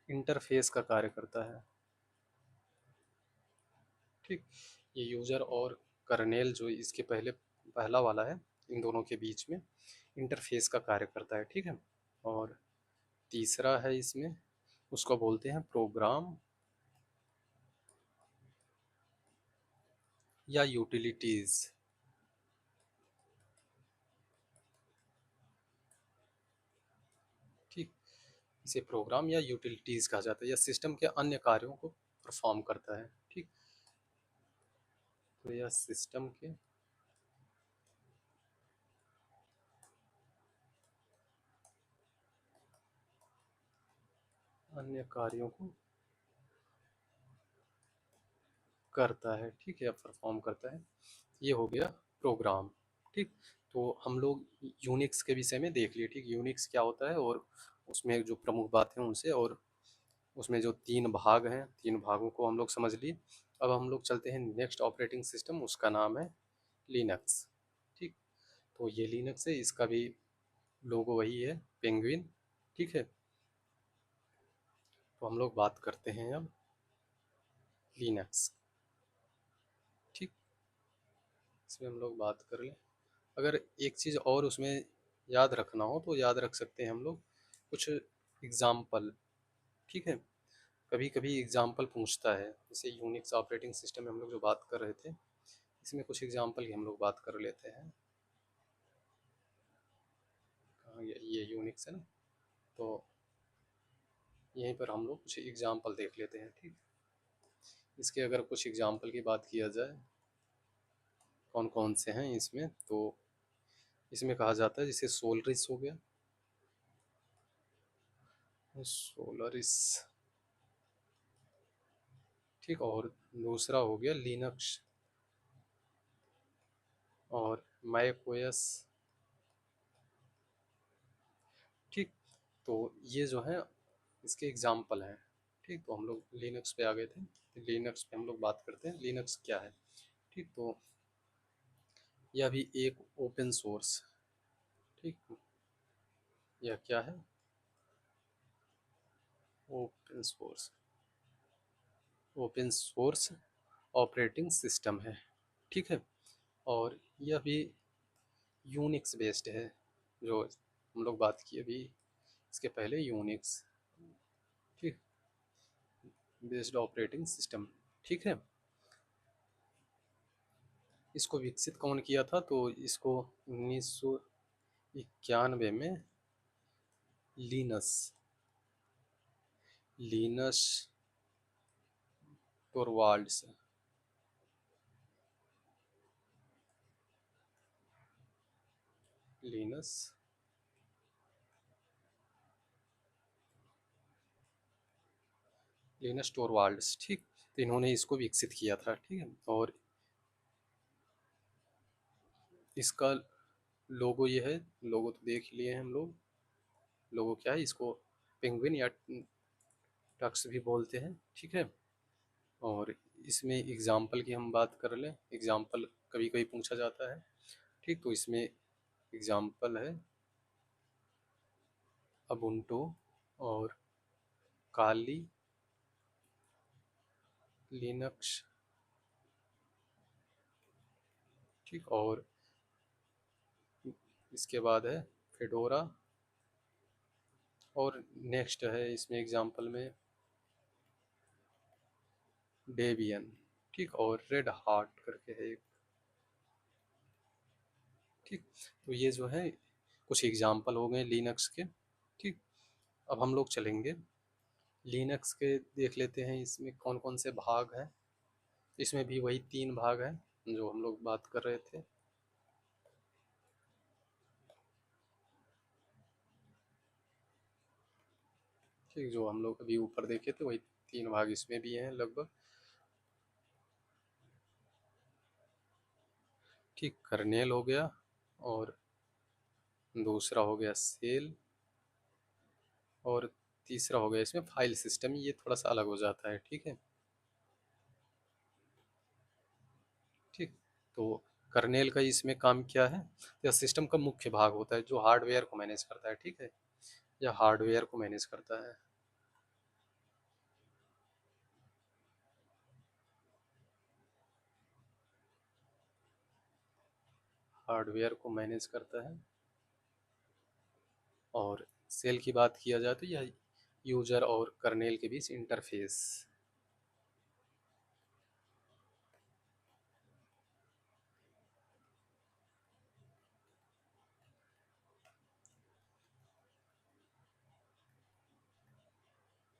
इंटरफेस का कार्य करता है। ठीक, ये यूजर और कर्नेल जो इसके पहले पहला वाला है, इन दोनों के बीच में इंटरफेस का कार्य करता है। ठीक है, और तीसरा है इसमें, उसको बोलते हैं प्रोग्राम या यूटिलिटीज। ठीक, इसे प्रोग्राम या यूटिलिटीज कहा जाता है, यह सिस्टम के अन्य कार्यों को परफॉर्म करता है। ठीक, तो यह सिस्टम के अन्य कार्यों को करता है। ठीक है, परफॉर्म करता है। ये हो गया प्रोग्राम। ठीक, तो हम लोग यूनिक्स के विषय में देख लिए। ठीक, यूनिक्स क्या होता है और उसमें जो प्रमुख बातें हैं उनसे, और उसमें जो तीन भाग हैं, तीन भागों को हम लोग समझ लिए। अब हम लोग चलते हैं नेक्स्ट ऑपरेटिंग सिस्टम, उसका नाम है लिनक्स। ठीक, तो ये लिनक्स है, इसका भी लोगो वही है, पेंगुइन। ठीक है, तो हम लोग बात करते हैं अब लिनक्स। ठीक, इसमें हम लोग बात कर लें। अगर एक चीज़ और उसमें याद रखना हो तो याद रख सकते हैं हम लोग कुछ एग्जाम्पल। ठीक है, कभी कभी एग्जाम्पल पूछता है, जैसे यूनिक्स ऑपरेटिंग सिस्टम में हम लोग जो बात कर रहे थे, इसमें कुछ एग्जाम्पल की हम लोग बात कर लेते हैं। कहाँ गया, ये यूनिक्स है ना, तो यहीं पर हम लोग कुछ एग्जाम्पल देख लेते हैं। ठीक, इसके अगर कुछ एग्जाम्पल की बात किया जाए, कौन कौन से हैं इसमें, तो इसमें कहा जाता है जैसे सोलरिस हो गया, सोलरिस। ठीक, और दूसरा हो गया लिनक्स और मैक ओएस। ठीक, तो ये जो है इसके एग्जाम्पल हैं। ठीक, तो हम लोग लिनक्स पे आ गए थे, तो लिनक्स पे हम लोग बात करते हैं लिनक्स क्या है। ठीक, तो यह भी एक ओपन सोर्स। ठीक, यह क्या है, open source, open source operating system है। ठीक है, और यह भी यूनिक्स बेस्ड है, जो हम लोग बात की अभी इसके पहले, यूनिक्स। ठीक, बेस्ड ऑपरेटिंग सिस्टम। ठीक है, इसको विकसित कौन किया था, तो इसको 1991 में Lions Lions Torvalds Lions Lions Torvalds. ठीक, तो इन्होंने इसको विकसित किया था। ठीक है, और इसका लोगो ये है, लोगो तो देख लिए हैं हम लोग। लोगो क्या है, इसको पेंगुइन या टक्स भी बोलते हैं। ठीक है, और इसमें एग्जाम्पल की हम बात कर लें, एग्जाम्पल कभी कभी पूछा जाता है। ठीक, तो इसमें एग्जाम्पल है अबुंटू और काली लिनक्स, ठीक। और इसके बाद है फेडोरा, और नेक्स्ट है इसमें एग्जांपल में डेबियन, ठीक। और रेड हार्ट करके है एक, ठीक। तो ये जो है कुछ एग्जांपल हो गए लिनक्स के, ठीक। अब हम लोग चलेंगे लिनक्स के, देख लेते हैं इसमें कौन कौन से भाग हैं। इसमें भी वही 3 भाग हैं जो हम लोग बात कर रहे थे, ठीक। जो हम लोग अभी ऊपर देखे थे वही 3 भाग इसमें भी हैं लगभग, ठीक। कर्नेल हो गया, और दूसरा हो गया सेल, और तीसरा हो गया इसमें फाइल सिस्टम। ये थोड़ा सा अलग हो जाता है, ठीक है, ठीक। तो कर्नेल का इसमें काम क्या है, यह सिस्टम का मुख्य भाग होता है जो हार्डवेयर को मैनेज करता है, ठीक है, या हार्डवेयर को मैनेज करता है, हार्डवेयर को मैनेज करता है। और सेल की बात किया जाए तो यह यूजर और कर्नेल के बीच इंटरफेस,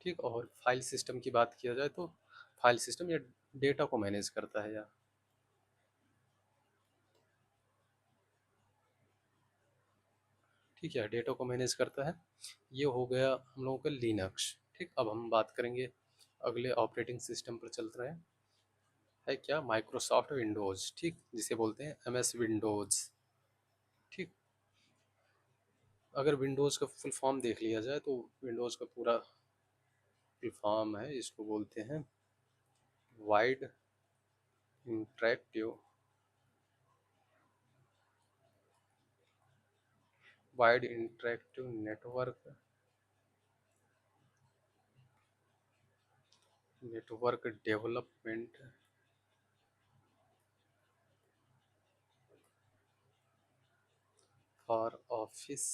ठीक। और फाइल सिस्टम की बात किया जाए तो फाइल सिस्टम या डेटा को मैनेज करता है, या ठीक है, डेटा को मैनेज करता है। ये हो गया हम लोगों का लिनक्स, ठीक। अब हम बात करेंगे अगले ऑपरेटिंग सिस्टम पर चल रहे हैं, है क्या, माइक्रोसॉफ्ट विंडोज़, ठीक, जिसे बोलते हैं एमएस विंडोज़, ठीक। अगर विंडोज़ का फुल फॉर्म देख लिया जाए तो विंडोज़ का पूरा फुल फॉर्म है, इसको बोलते हैं wide interactive, wide interactive network, network development for office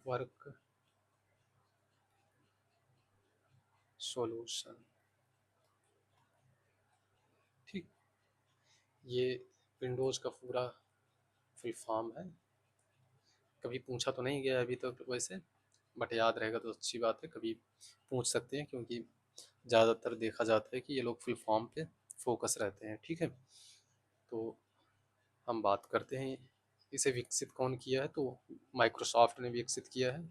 work solution, ठीक। ये विंडोज़ का पूरा फुल फॉर्म है। कभी पूछा तो नहीं गया अभी तक वैसे, बट याद रहेगा तो अच्छी बात है, कभी पूछ सकते हैं, क्योंकि ज़्यादातर देखा जाता है कि ये लोग फुल फॉर्म पे फोकस रहते हैं, ठीक है। तो हम बात करते हैं इसे विकसित कौन किया है, तो माइक्रोसॉफ्ट ने विकसित किया है,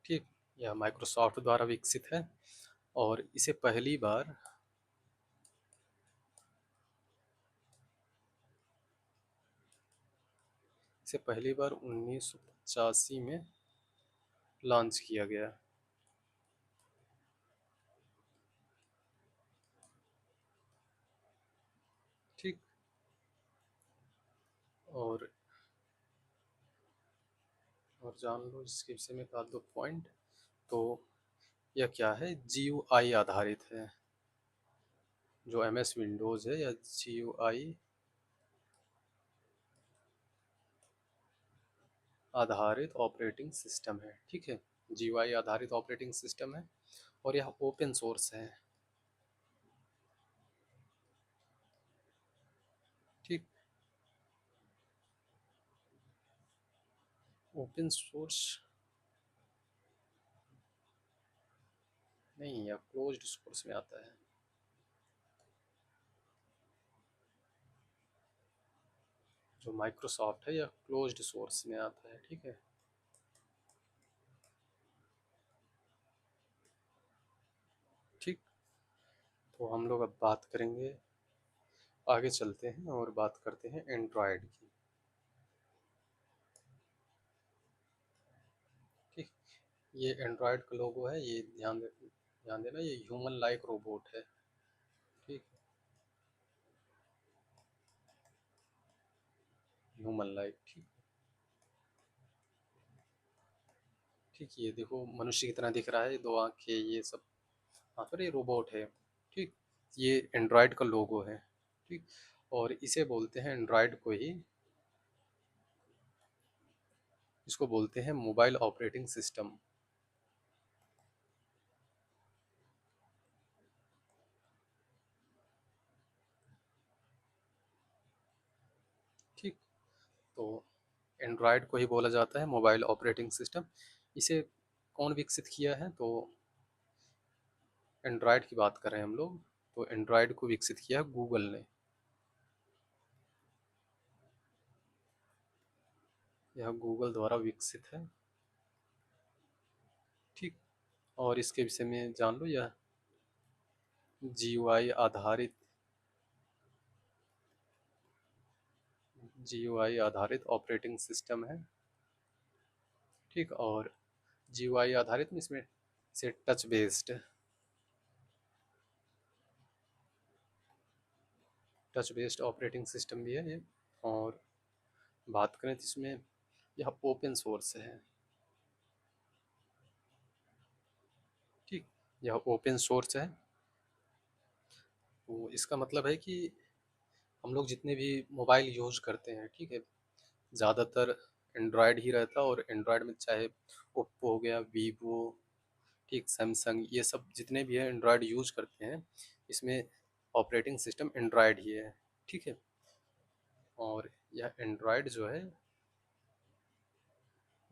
ठीक। यह माइक्रोसॉफ्ट द्वारा विकसित है, और इसे पहली बार 1985 में लॉन्च किया गया, ठीक। और जान लो इसके विषय में एक आध दो पॉइंट। तो यह क्या है, GUI आधारित है, जो MS विंडोज़ है, या GUI आधारित ऑपरेटिंग सिस्टम है, ठीक है। GUI आधारित ऑपरेटिंग सिस्टम है, और यह ओपन सोर्स है, ठीक। ओपन सोर्स नहीं, यह क्लोज्ड सोर्स में आता है, जो माइक्रोसॉफ्ट है यह क्लोज्ड सोर्स में आता है, ठीक है, ठीक। तो हम लोग अब बात करेंगे, आगे चलते हैं और बात करते हैं एंड्रॉयड की, ये एंड्रॉयड का लोगो है, ये ध्यान देना, ये ह्यूमन लाइक रोबोट है। ठीक, ह्यूमन लाइक। ठीक, ठीक, ये देखो मनुष्य की तरह दिख रहा है, दो आंखें ये सब। हाँ, पर ये रोबोट है। ठीक, ये एंड्रॉयड का लोगो है। ठीक, और इसे बोलते हैं एंड्रॉयड को ही, इसको बोलते हैं मोबाइल ऑपरेटिंग सिस्टम। ठीक, तो एंड्रॉयड को ही बोला जाता है मोबाइल ऑपरेटिंग सिस्टम। इसे कौन विकसित किया है, तो एंड्रॉयड की बात कर रहे हैं हम लोग, तो एंड्रॉयड को विकसित किया है गूगल ने। यह गूगल द्वारा विकसित है। ठीक, और इसके विषय में जान लो, यह जीयूआई आधारित, जीयूआई आधारित ऑपरेटिंग सिस्टम है। ठीक, और जीयूआई आधारित में इसमें से टच बेस्ड ऑपरेटिंग सिस्टम भी है ये। और बात करें तो इसमें यह ओपन सोर्स है। ठीक, यह ओपन सोर्स है, तो इसका मतलब है कि हम लोग जितने भी मोबाइल यूज करते हैं, ठीक है, ज़्यादातर एंड्रॉयड ही रहता है। और एंड्रॉयड में चाहे ओप्पो हो गया, वीवो, ठीक, सैमसंग, ये सब जितने भी है एंड्रॉयड यूज करते हैं, इसमें ऑपरेटिंग सिस्टम एंड्रॉयड ही है। ठीक है, और यह एंड्रॉयड जो है,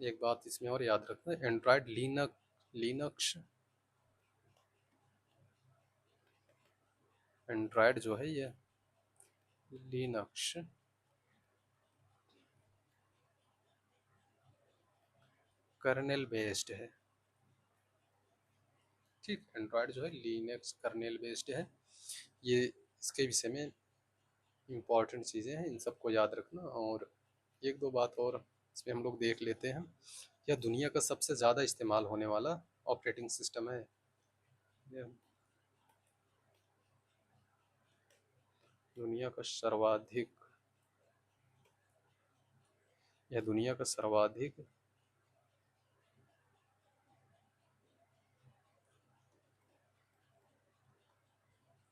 एक बात इसमें और याद रखना, एंड्रॉयड लिनक्स, एंड्रॉयड जो है ये लिनक्स कर्नेल बेस्ड है। ठीक, एंड्रॉयड जो है लिनक्स कर्नेल बेस्ड है। ये इसके विषय में इम्पॉर्टेंट चीज़ें हैं, इन सबको याद रखना। और एक दो बात और इसमें हम लोग देख लेते हैं। यह दुनिया का सबसे ज़्यादा इस्तेमाल होने वाला ऑपरेटिंग सिस्टम है। यह दुनिया का सर्वाधिक, यह दुनिया का सर्वाधिक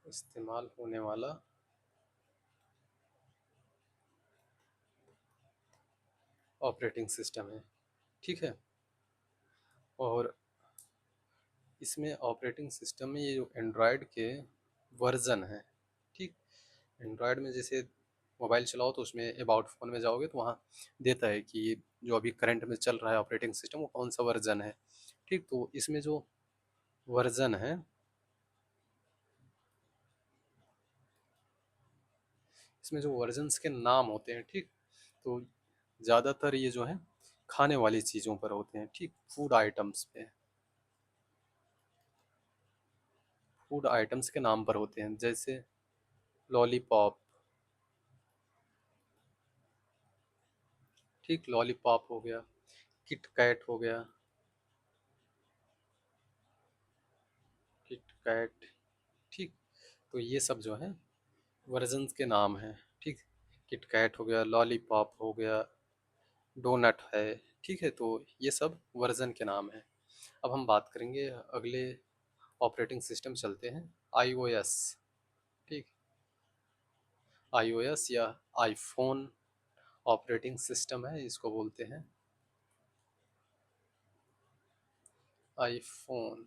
इस्तेमाल होने वाला ऑपरेटिंग सिस्टम है। ठीक है, और इसमें ऑपरेटिंग सिस्टम में ये जो एंड्रॉयड के वर्जन है। ठीक, एंड्रॉयड में जैसे मोबाइल चलाओ तो उसमें अबाउट फ़ोन में जाओगे तो वहाँ देता है कि ये जो अभी करंट में चल रहा है ऑपरेटिंग सिस्टम वो कौन सा वर्जन है। ठीक, तो इसमें जो वर्जन है, इसमें जो वर्जन्स के नाम होते हैं, ठीक, तो ज़्यादातर ये जो है खाने वाली चीज़ों पर होते हैं। ठीक, फूड आइटम्स पे, फूड आइटम्स के नाम पर होते हैं, जैसे लॉलीपॉप। ठीक, लॉलीपॉप हो गया, किट कैट हो गया, किट कैट। ठीक, तो ये सब जो है वर्जन्स के नाम हैं। ठीक, किट कैट हो गया, लॉलीपॉप हो गया, डोनट है। ठीक है, तो ये सब वर्जन के नाम हैं। अब हम बात करेंगे अगले ऑपरेटिंग सिस्टम, चलते हैं आईओएस। ठीक, आईओएस या आईफोन ऑपरेटिंग सिस्टम है, इसको बोलते हैं आईफोन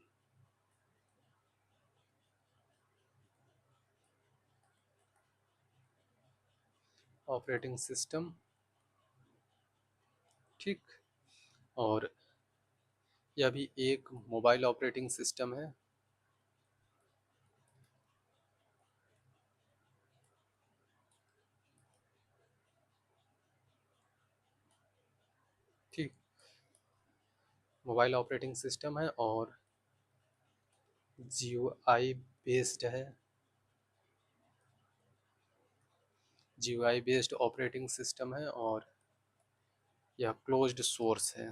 ऑपरेटिंग सिस्टम। ठीक, और यह भी एक मोबाइल ऑपरेटिंग सिस्टम है। ठीक, मोबाइल ऑपरेटिंग सिस्टम है और जीयूआई बेस्ड है, जीयूआई बेस्ड ऑपरेटिंग सिस्टम है, और यह क्लोज्ड सोर्स है।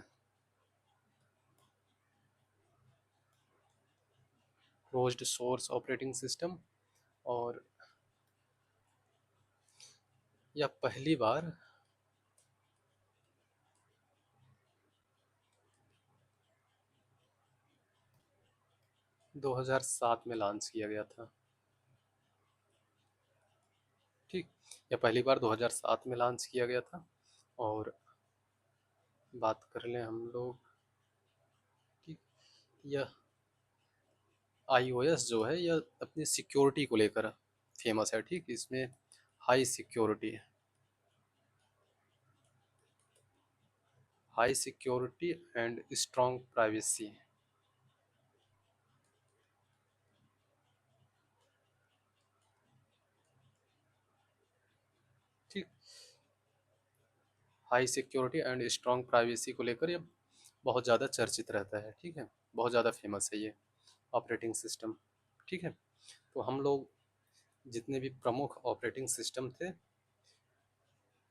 Closed source operating system. और यह पहली बार 2007 में लॉन्च किया गया था। ठीक, यह पहली बार 2007 में लॉन्च किया गया था। और बात कर लें हम लोग, ठीक, यह iOS जो है यह अपनी सिक्योरिटी को लेकर फेमस है। ठीक, इसमें high security, high security and strong privacy. ठीक, high security and strong privacy को लेकर ये बहुत ज़्यादा चर्चित रहता है। ठीक है, बहुत ज़्यादा फेमस है ये ऑपरेटिंग सिस्टम। ठीक है, तो हम लोग जितने भी प्रमुख ऑपरेटिंग सिस्टम थे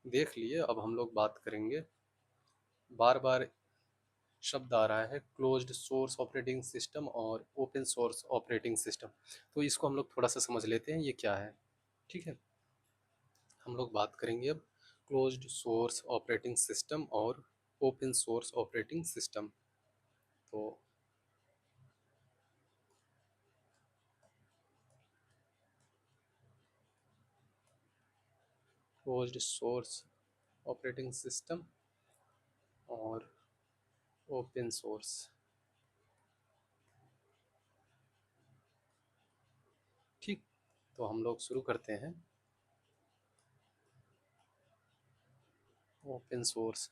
देख लिए। अब हम लोग बात करेंगे, बार बार शब्द आ रहा है क्लोज्ड सोर्स ऑपरेटिंग सिस्टम और ओपन सोर्स ऑपरेटिंग सिस्टम, तो इसको हम लोग थोड़ा सा समझ लेते हैं ये क्या है। ठीक है, हम लोग बात करेंगे अब क्लोज्ड सोर्स ऑपरेटिंग सिस्टम और ओपन सोर्स ऑपरेटिंग सिस्टम। तो क्लोज्ड सोर्स ऑपरेटिंग सिस्टम और ओपन सोर्स। ठीक, तो हम लोग शुरू करते हैं ओपन सोर्स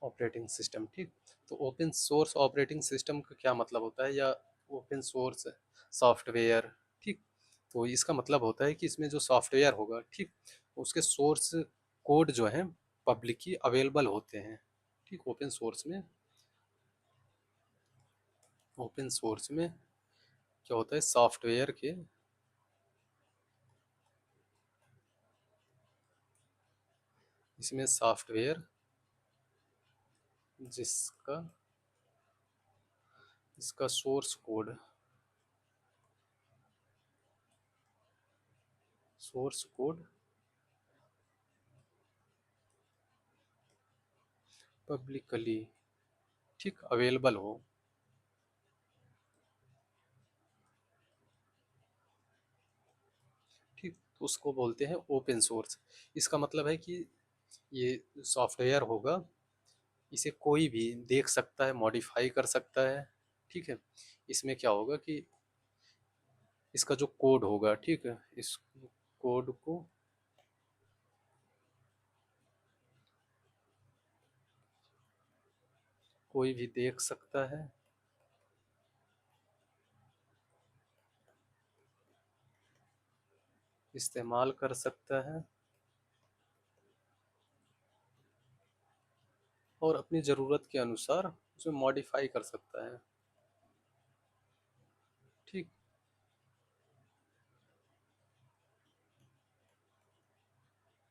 ऑपरेटिंग सिस्टम। ठीक, तो ओपन सोर्स ऑपरेटिंग सिस्टम का क्या मतलब होता है, या ओपन सोर्स सॉफ्टवेयर। ठीक, तो इसका मतलब होता है कि इसमें जो सॉफ्टवेयर होगा, ठीक, उसके सोर्स कोड जो है पब्लिकली अवेलेबल होते हैं। ठीक, ओपन सोर्स में क्या होता है, सॉफ्टवेयर के, इसमें सॉफ्टवेयर जिसका इसका सोर्स कोड पब्लिकली, ठीक, अवेलेबल हो। ठीक, तो उसको बोलते हैं ओपन सोर्स। इसका मतलब है कि ये सॉफ्टवेयर होगा, इसे कोई भी देख सकता है, मॉडिफाई कर सकता है। ठीक है, इसमें क्या होगा कि इसका जो कोड होगा, ठीक है, इस कोड को कोई भी देख सकता है, इस्तेमाल कर सकता है और अपनी ज़रूरत के अनुसार उसे मॉडिफाई कर सकता है। ठीक,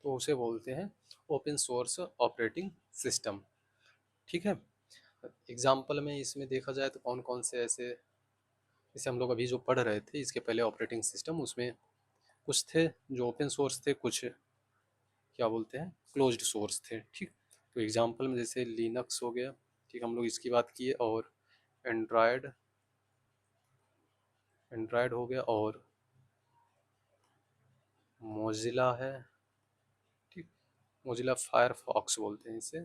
तो उसे बोलते हैं ओपन सोर्स ऑपरेटिंग सिस्टम। ठीक है, एग्जाम्पल में इसमें देखा जाए तो कौन कौन से ऐसे, जैसे हम लोग अभी जो पढ़ रहे थे इसके पहले ऑपरेटिंग सिस्टम, उसमें कुछ थे जो ओपन सोर्स थे, कुछ क्या बोलते हैं क्लोज्ड सोर्स थे। ठीक, तो एग्जांपल में जैसे लिनक्स हो गया, ठीक, हम लोग इसकी बात किए। और एंड्रॉयड एंड्रॉयड हो गया, और मोजिला है। ठीक, मोजिला फायरफॉक्स बोलते हैं इसे।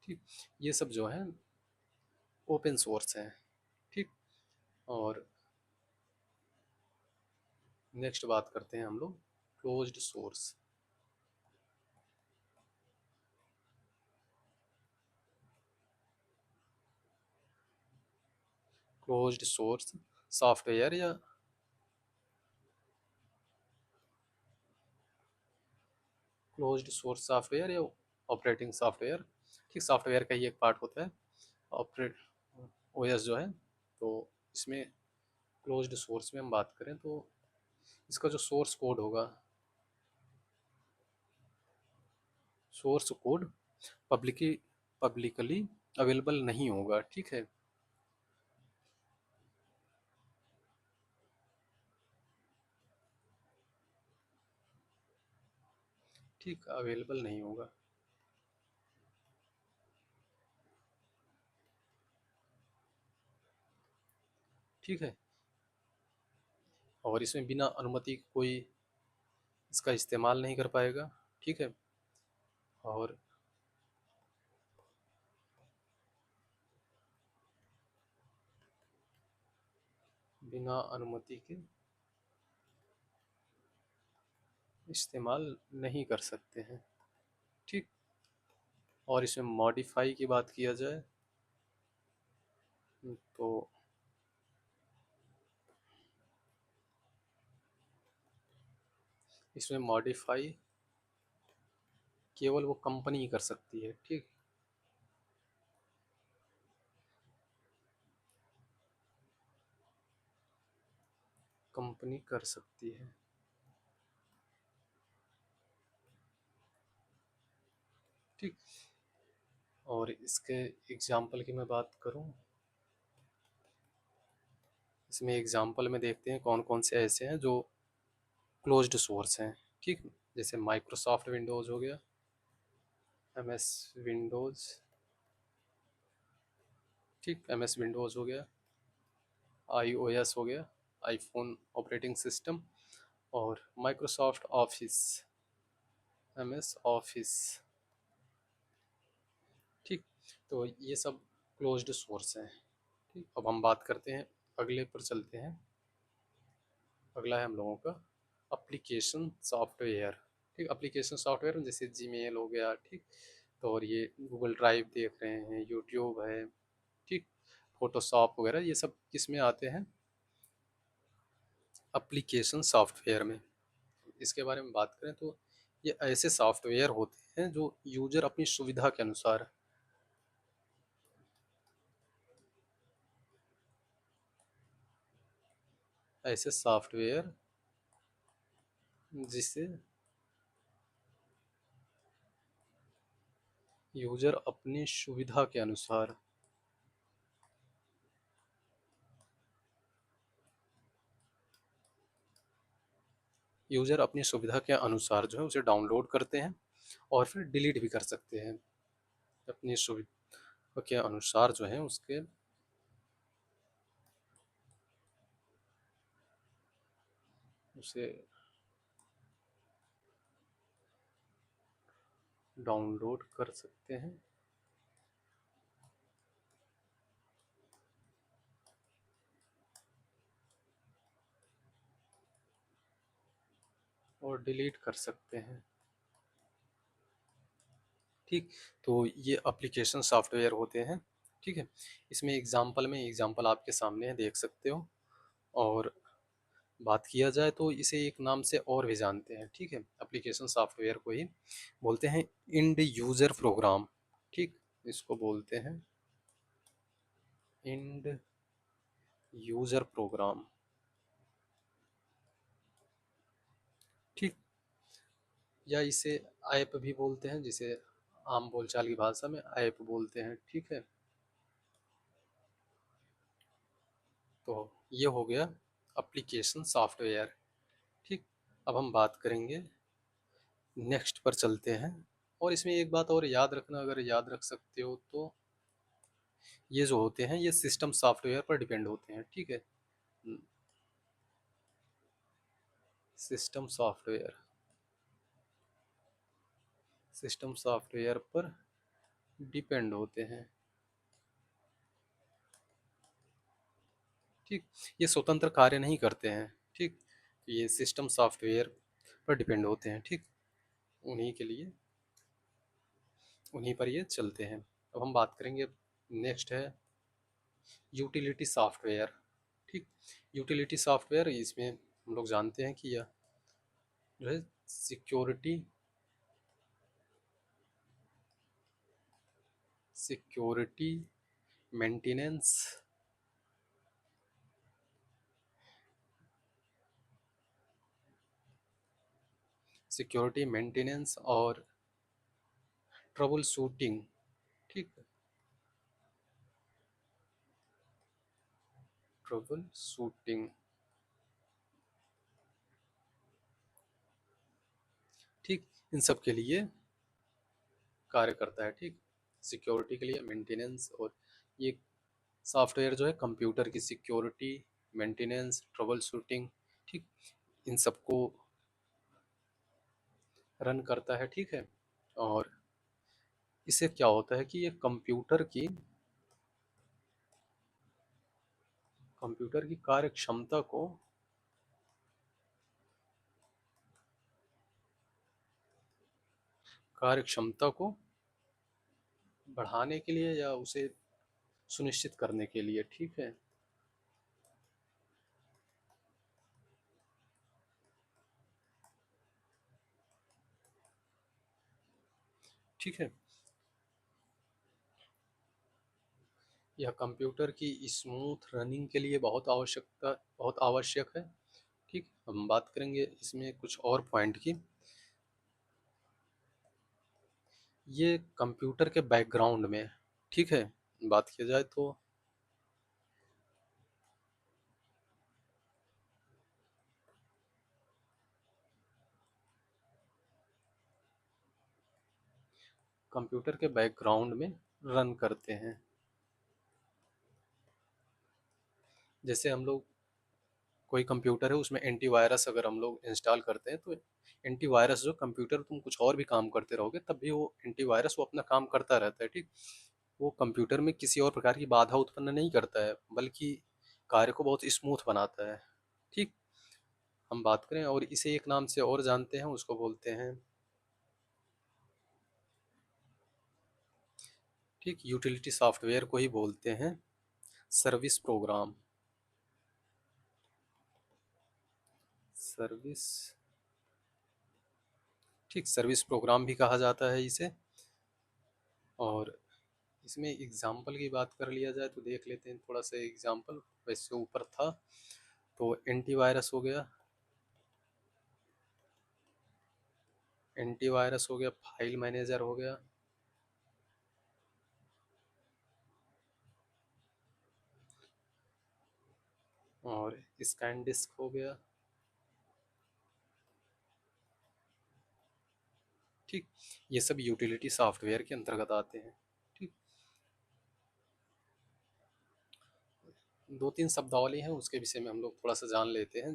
ठीक, ये सब जो है ओपन सोर्स हैं। ठीक, और नेक्स्ट बात करते हैं हम लोग closed source. Closed source software या क्लोज्ड सोर्स सॉफ्टवेयर या ऑपरेटिंग सॉफ्टवेयर। ठीक, सॉफ्टवेयर का ही एक पार्ट होता है ऑपरेट ओएस जो है। तो इसमें क्लोज्ड सोर्स में हम बात करें तो इसका जो सोर्स कोड होगा, source code publicly publicly available नहीं होगा, ठीक है। ठीक, अवेलेबल नहीं होगा। ठीक है। और इसमें बिना अनुमति कोई इसका इस्तेमाल नहीं कर पाएगा, ठीक है। और बिना अनुमति के इस्तेमाल नहीं कर सकते हैं, ठीक। और इसमें मॉडिफाई की बात किया जाए तो इसमें मॉडिफाई केवल वो कंपनी ही कर सकती है, ठीक। कंपनी कर सकती है, ठीक। और इसके एग्जाम्पल की मैं बात करूं, इसमें एग्जाम्पल में देखते हैं कौन कौन से ऐसे हैं जो क्लोज्ड सोर्स हैं, ठीक। जैसे माइक्रोसॉफ्ट विंडोज़ हो गया, एमएस विंडोज़, ठीक, एमएस विंडोज़ हो गया, आईओएस हो गया, आईफोन ऑपरेटिंग सिस्टम, और माइक्रोसॉफ्ट ऑफिस, एमएस ऑफिस, ठीक। तो ये सब क्लोज्ड सोर्स हैं, ठीक। अब हम बात करते हैं, अगले पर चलते हैं। अगला है हम लोगों का एप्लीकेशन सॉफ्टवेयर, ठीक। एप्लीकेशन सॉफ्टवेयर जैसे जीमेल हो गया, ठीक। तो और ये गूगल ड्राइव देख रहे हैं, यूट्यूब है, ठीक, फोटोशॉप वगैरह, ये सब किस में आते हैं, एप्लीकेशन सॉफ्टवेयर में। इसके बारे में बात करें तो ये ऐसे सॉफ्टवेयर होते हैं जो यूजर अपनी सुविधा के अनुसार, ऐसे सॉफ्टवेयर जिसे यूजर अपनी सुविधा के अनुसार, यूजर अपनी सुविधा के अनुसार जो है उसे डाउनलोड करते हैं और फिर डिलीट भी कर सकते हैं, अपनी सुविधा के अनुसार जो है उसके उसे डाउनलोड कर सकते हैं और डिलीट कर सकते हैं, ठीक। तो ये एप्लीकेशन सॉफ्टवेयर होते हैं, ठीक है। इसमें एग्जाम्पल आपके सामने है, देख सकते हो। और बात किया जाए तो इसे एक नाम से और भी जानते हैं, ठीक है। एप्लीकेशन सॉफ्टवेयर को ही बोलते हैं इंड यूज़र प्रोग्राम, ठीक। इसको बोलते हैं इंड यूज़र प्रोग्राम, ठीक। या इसे ऐप भी बोलते हैं, जिसे आम बोलचाल की भाषा में ऐप बोलते हैं, ठीक है। तो ये हो गया एप्लीकेशन सॉफ्टवेयर, ठीक। अब हम बात करेंगे, नेक्स्ट पर चलते हैं। और इसमें एक बात और याद रखना, अगर याद रख सकते हो तो ये जो होते हैं ये सिस्टम सॉफ्टवेयर पर डिपेंड होते हैं, ठीक है। सिस्टम सॉफ्टवेयर, सिस्टम सॉफ्टवेयर पर डिपेंड होते हैं, ठीक। ये स्वतंत्र कार्य नहीं करते हैं, ठीक। ये सिस्टम सॉफ्टवेयर पर डिपेंड होते हैं, ठीक। उन्हीं के लिए उन्हीं पर ये चलते हैं। अब हम बात करेंगे, नेक्स्ट है यूटिलिटी सॉफ्टवेयर, ठीक। यूटिलिटी सॉफ्टवेयर इसमें हम लोग जानते हैं कि यह जो है security security maintenance, security maintenance और ट्रबल शूटिंग, ठीक है, ट्रबल शूटिंग, ठीक, इन सब के लिए कार्य करता है। ठीक, सिक्योरिटी के लिए, मेंटेनेंस, और ये सॉफ्टवेयर जो है कंप्यूटर की सिक्योरिटी, मेंटेनेंस, ट्रबल शूटिंग, ठीक, इन सबको रन करता है। ठीक है, और इससे क्या होता है कि ये कंप्यूटर की कार्यक्षमता को बढ़ाने के लिए या उसे सुनिश्चित करने के लिए, ठीक है, ठीक है, यह कंप्यूटर की स्मूथ रनिंग के लिए बहुत आवश्यक है। ठीक, हम बात करेंगे इसमें कुछ और पॉइंट की। ये कंप्यूटर के बैकग्राउंड में, ठीक है, बात किया जाए तो कंप्यूटर के बैकग्राउंड में रन करते हैं। जैसे हम लोग, कोई कंप्यूटर है उसमें एंटीवायरस अगर हम लोग इंस्टॉल करते हैं, तो एंटीवायरस जो, कंप्यूटर तुम कुछ और भी काम करते रहोगे तब भी वो एंटीवायरस वो अपना काम करता रहता है। ठीक, वो कंप्यूटर में किसी और प्रकार की बाधा उत्पन्न नहीं करता है, बल्कि कार्य को बहुत स्मूथ बनाता है। ठीक, हम बात करें और इसे एक नाम से और जानते हैं, उसको बोलते हैं, ठीक, यूटिलिटी सॉफ्टवेयर को ही बोलते हैं सर्विस प्रोग्राम, सर्विस, ठीक, सर्विस प्रोग्राम भी कहा जाता है इसे। और इसमें एग्जाम्पल की बात कर लिया जाए तो देख लेते हैं थोड़ा सा एग्जाम्पल, वैसे ऊपर था तो एंटीवायरस हो गया, एंटीवायरस हो गया, फाइल मैनेजर हो गया, और स्कैन डिस्क हो गया। ठीक, ये सब यूटिलिटी सॉफ्टवेयर के अंतर्गत आते हैं। ठीक, दो तीन शब्दावली हैं उसके विषय में हम लोग थोड़ा सा जान लेते हैं।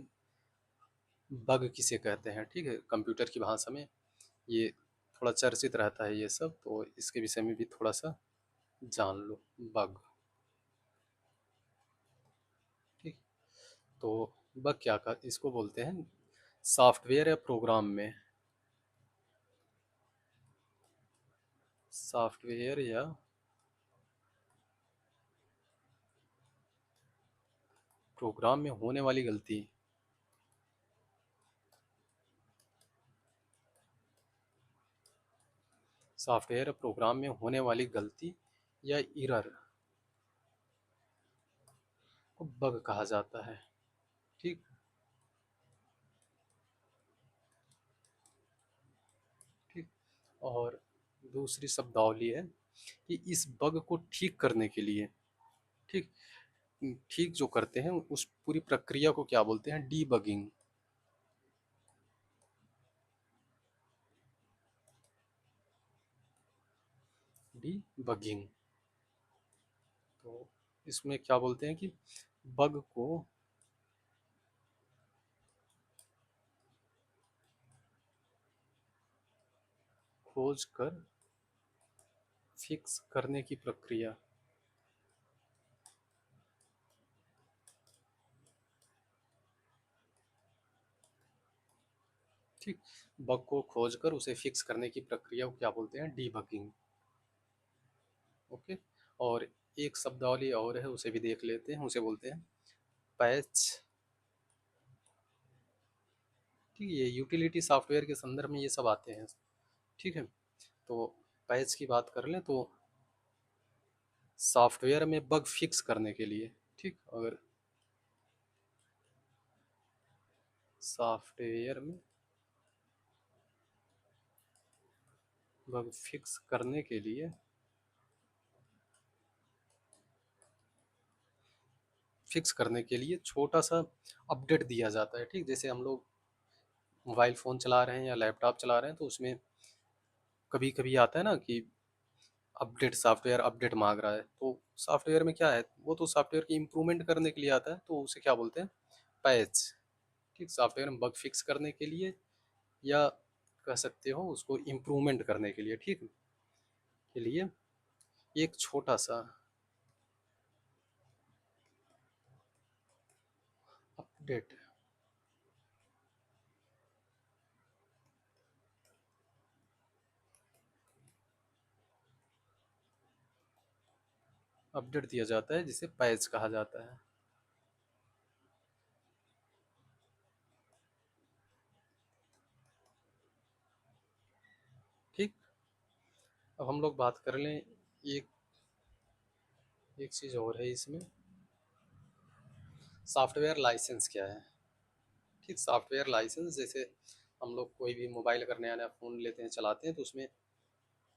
बग किसे कहते हैं, ठीक है, कंप्यूटर की भाषा में ये थोड़ा चर्चित रहता है ये सब, तो इसके विषय में भी थोड़ा सा जान लो। बग, ठीक, तो बग क्या कर इसको बोलते हैं, सॉफ्टवेयर या प्रोग्राम में, सॉफ्टवेयर या प्रोग्राम में होने वाली गलती, सॉफ्टवेयर या प्रोग्राम में होने वाली गलती या एरर को बग कहा जाता है। ठीक, ठीक, और दूसरी शब्दावली है कि इस बग को ठीक करने के लिए, ठीक, ठीक जो करते हैं उस पूरी प्रक्रिया को क्या बोलते हैं, डीबगिंग, डीबगिंग। तो इसमें क्या बोलते हैं कि बग को खोज कर फिक्स करने की प्रक्रिया, ठीक, बग को खोजकर उसे फिक्स करने की प्रक्रिया को क्या बोलते हैं, डीबगिंग। ओके, और एक शब्दावली और है उसे भी देख लेते हैं, उसे बोलते हैं पैच। ठीक है, ये यूटिलिटी सॉफ्टवेयर के संदर्भ में ये सब आते हैं। ठीक है, तो पैच की बात कर लें तो सॉफ्टवेयर में बग फिक्स करने के लिए, ठीक, अगर सॉफ्टवेयर में बग फिक्स करने के लिए फिक्स करने के लिए छोटा सा अपडेट दिया जाता है। ठीक, जैसे हम लोग मोबाइल फ़ोन चला रहे हैं या लैपटॉप चला रहे हैं तो उसमें कभी कभी आता है ना कि अपडेट, सॉफ्टवेयर अपडेट मांग रहा है, तो सॉफ्टवेयर में क्या है, वो तो सॉफ्टवेयर की इम्प्रूवमेंट करने के लिए आता है, तो उसे क्या बोलते हैं, पैच। ठीक, सॉफ्टवेयर में बग फिक्स करने के लिए, या कह सकते हो उसको इम्प्रूवमेंट करने के लिए, ठीक, के लिए एक छोटा सा अपडेट। अपडेट दिया जाता है जिसे पैच कहा जाता है। ठीक, अब हम लोग बात कर लें, एक एक चीज़ और है इसमें, सॉफ्टवेयर लाइसेंस क्या है। ठीक, सॉफ्टवेयर लाइसेंस जैसे हम लोग कोई भी मोबाइल अगर नया नया फ़ोन लेते हैं चलाते हैं तो उसमें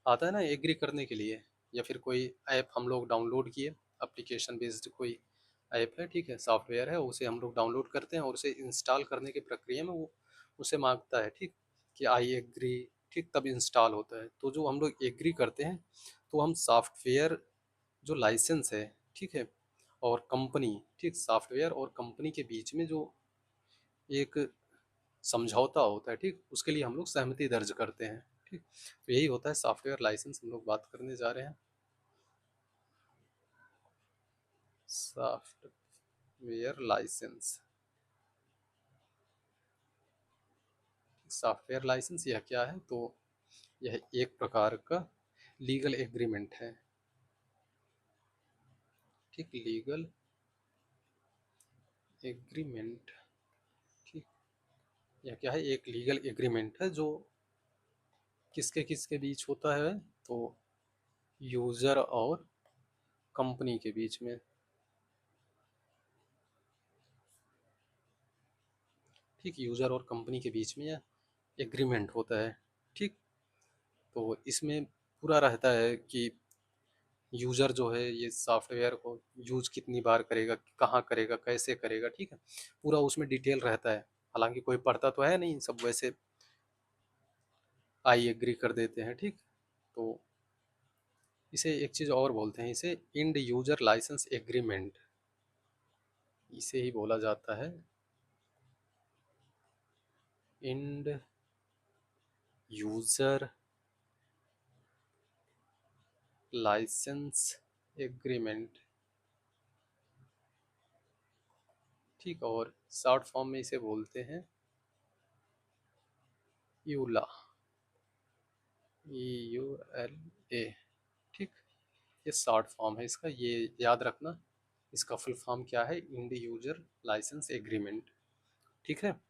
आता है ना एग्री करने के लिए, या फिर कोई ऐप हम लोग डाउनलोड किए, एप्लीकेशन बेस्ड कोई ऐप है, ठीक है, सॉफ्टवेयर है, उसे हम लोग डाउनलोड करते हैं और उसे इंस्टॉल करने की प्रक्रिया में वो उसे मांगता है, ठीक, कि आई एग्री। ठीक, तब इंस्टॉल होता है, तो जो हम लोग एग्री करते हैं तो हम सॉफ्टवेयर जो लाइसेंस है, ठीक है, और कंपनी, ठीक, सॉफ्टवेयर और कंपनी के बीच में जो एक समझौता होता है, ठीक, उसके लिए हम लोग सहमति दर्ज करते हैं। ठीक, तो यही होता है सॉफ्टवेयर लाइसेंस, हम लोग बात करने जा रहे हैं सॉफ्टवेयर लाइसेंस। सॉफ्टवेयर लाइसेंस यह क्या है, तो यह एक प्रकार का लीगल एग्रीमेंट है। ठीक, लीगल एग्रीमेंट। ठीक, यह क्या है, एक लीगल एग्रीमेंट है जो किसके किसके बीच होता है, तो यूजर और कंपनी के बीच में। ठीक, यूजर और कंपनी के बीच में यह एग्रीमेंट होता है। ठीक, तो इसमें पूरा रहता है कि यूज़र जो है ये सॉफ्टवेयर को यूज कितनी बार करेगा, कहाँ करेगा, कैसे करेगा, ठीक है, पूरा उसमें डिटेल रहता है। हालांकि कोई पढ़ता तो है नहीं, सब वैसे आई एग्री कर देते हैं। ठीक, तो इसे एक चीज़ और बोलते हैं, इसे इंड यूजर लाइसेंस एग्रीमेंट, इसे ही बोला जाता है इंड यूजर लाइसेंस एग्रीमेंट। ठीक, और शॉर्ट फॉर्म में इसे बोलते हैं यूला, EULA। ठीक, ये शॉर्ट फॉर्म है इसका, ये याद रखना, इसका फुल फॉर्म क्या है, इंड यूजर लाइसेंस एग्रीमेंट। ठीक है,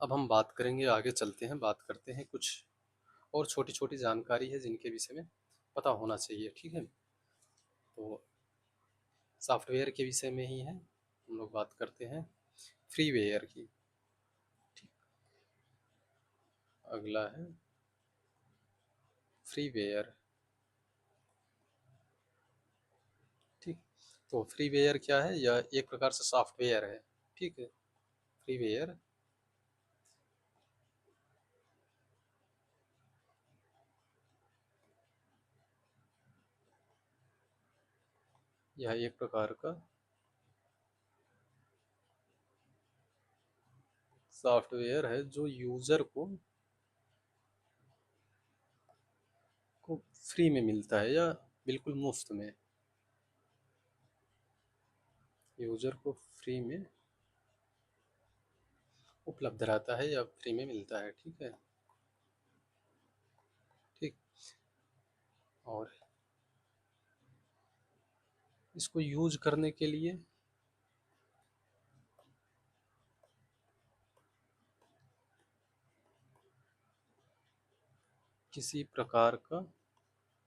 अब हम बात करेंगे, आगे चलते हैं, बात करते हैं कुछ और छोटी छोटी जानकारी है जिनके विषय में पता होना चाहिए। ठीक है, तो सॉफ्टवेयर के विषय में ही है, हम लोग बात करते हैं फ्रीवेयर की। ठीक, अगला है फ्रीवेयर। ठीक, तो फ्रीवेयर क्या है, यह एक प्रकार से सॉफ्टवेयर है। ठीक है, फ्रीवेयर यह एक प्रकार का सॉफ्टवेयर है जो यूजर को फ्री में मिलता है, या बिल्कुल मुफ्त में, यूजर को फ्री में उपलब्ध रहता है या फ्री में मिलता है। ठीक है, ठीक, और इसको यूज करने के लिए किसी प्रकार का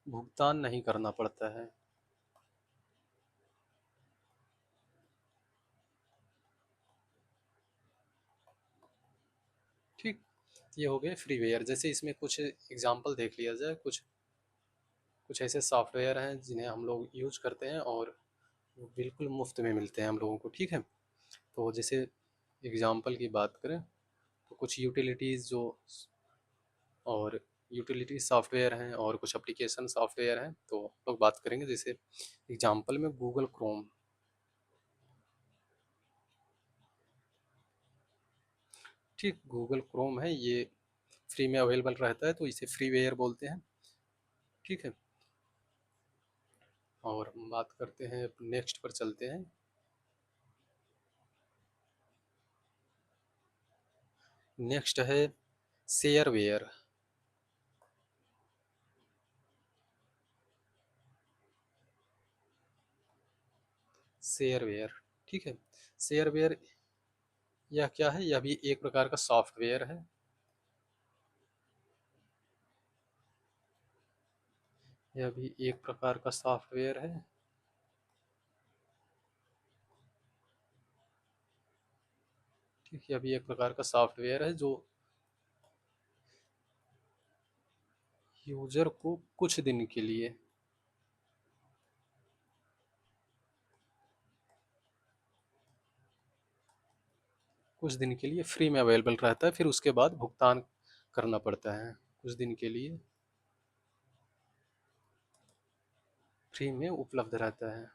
भुगतान नहीं करना पड़ता है। ठीक, ये हो गए फ्रीवेयर। जैसे इसमें कुछ एग्जांपल देख लिया जाए, कुछ कुछ ऐसे सॉफ्टवेयर हैं जिन्हें हम लोग यूज करते हैं और वो बिल्कुल मुफ्त में मिलते हैं हम लोगों को, ठीक है। तो जैसे एग्जाम्पल की बात करें तो कुछ यूटिलिटीज़ जो और यूटिलिटी सॉफ्टवेयर हैं और कुछ एप्लीकेशन सॉफ्टवेयर हैं, तो लोग बात करेंगे। जैसे एग्जांपल में गूगल क्रोम, ठीक, गूगल क्रोम है ये, फ्री में अवेलेबल रहता है तो इसे फ्रीवेयर बोलते हैं, ठीक है। और हम बात करते हैं, नेक्स्ट पर चलते हैं। नेक्स्ट है शेयरवेयर। शेयरवेयर, ठीक है। शेयरवेयर यह क्या है? यह भी एक प्रकार का सॉफ्टवेयर है। यह भी एक प्रकार का सॉफ्टवेयर है, ठीक है। यह भी एक प्रकार का सॉफ्टवेयर है जो यूजर को कुछ दिन के लिए, कुछ दिन के लिए फ्री में अवेलेबल रहता है, फिर उसके बाद भुगतान करना पड़ता है। कुछ दिन के लिए फ्री में उपलब्ध रहता है,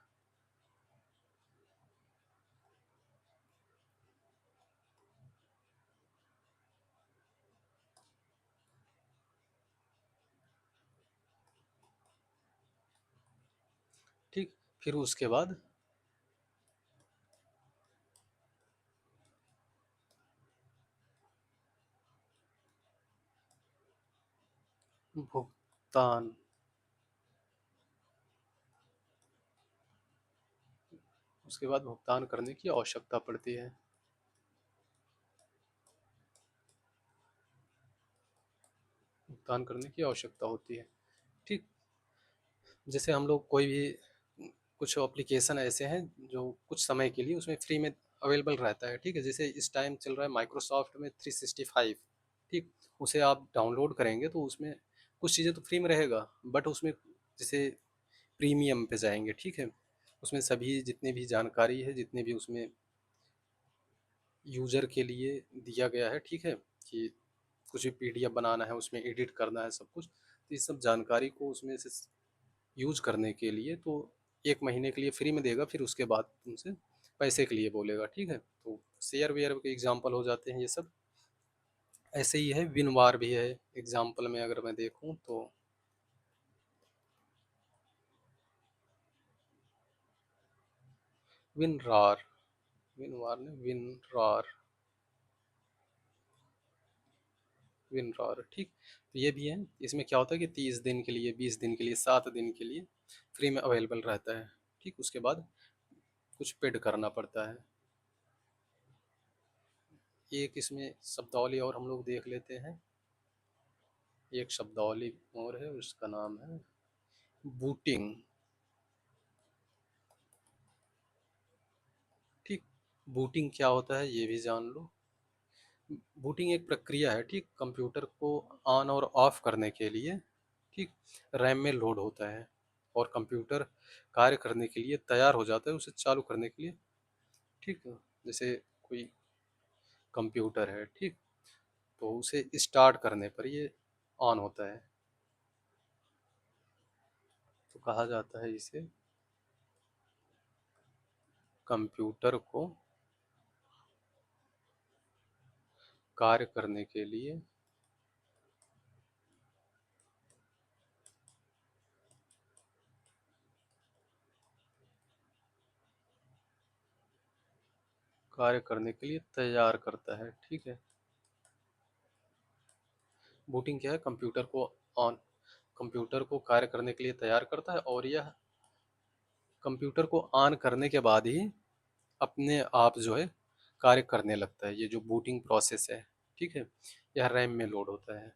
ठीक। फिर उसके बाद भुगतान, उसके बाद भुगतान करने की आवश्यकता पड़ती है। भुगतान करने की आवश्यकता होती है, ठीक। जैसे हम लोग कोई भी कुछ एप्लीकेशन ऐसे हैं जो कुछ समय के लिए उसमें फ्री में अवेलेबल रहता है, ठीक है। जैसे इस टाइम चल रहा है माइक्रोसॉफ्ट में 365, ठीक। उसे आप डाउनलोड करेंगे तो उसमें कुछ चीज़ें तो फ्री में रहेगा, बट उसमें जैसे प्रीमियम पे जाएंगे, ठीक है। उसमें सभी जितने भी जानकारी है, जितने भी उसमें यूजर के लिए दिया गया है, ठीक है, कि कुछ भी पीडीएफ बनाना है, उसमें एडिट करना है, सब कुछ, तो इस सब जानकारी को उसमें से यूज करने के लिए तो 1 महीने के लिए फ्री में देगा, फिर उसके बाद तुमसे पैसे के लिए बोलेगा, ठीक है। तो शेयर वेयर के एग्जाम्पल हो जाते हैं ये सब। ऐसे ही है, विनवार भी है एग्जाम्पल में अगर मैं देखूं तो। विनरार, विनवार ने विनरार, विनरार, ठीक। तो ये भी है। इसमें क्या होता है कि 30 दिन के लिए, 20 दिन के लिए, 7 दिन के लिए फ्री में अवेलेबल रहता है, ठीक। उसके बाद कुछ पेड करना पड़ता है। एक इसमें शब्दावली और हम लोग देख लेते हैं। एक शब्दावली और है, उसका नाम है बूटिंग, ठीक। बूटिंग क्या होता है ये भी जान लो। बूटिंग एक प्रक्रिया है, ठीक, कंप्यूटर को ऑन और ऑफ करने के लिए, ठीक, रैम में लोड होता है और कंप्यूटर कार्य करने के लिए तैयार हो जाता है उसे चालू करने के लिए, ठीक। जैसे कोई कंप्यूटर है, ठीक, तो उसे स्टार्ट करने पर ये ऑन होता है, तो कहा जाता है इसे कंप्यूटर को कार्य करने के लिए, कार्य करने के लिए तैयार करता है, ठीक है। बूटिंग क्या है? कंप्यूटर को ऑन, कंप्यूटर को कार्य करने के लिए तैयार करता है और यह कंप्यूटर को ऑन करने के बाद ही अपने आप जो है कार्य करने लगता है। ये जो बूटिंग प्रोसेस है, ठीक है, यह रैम में लोड होता है।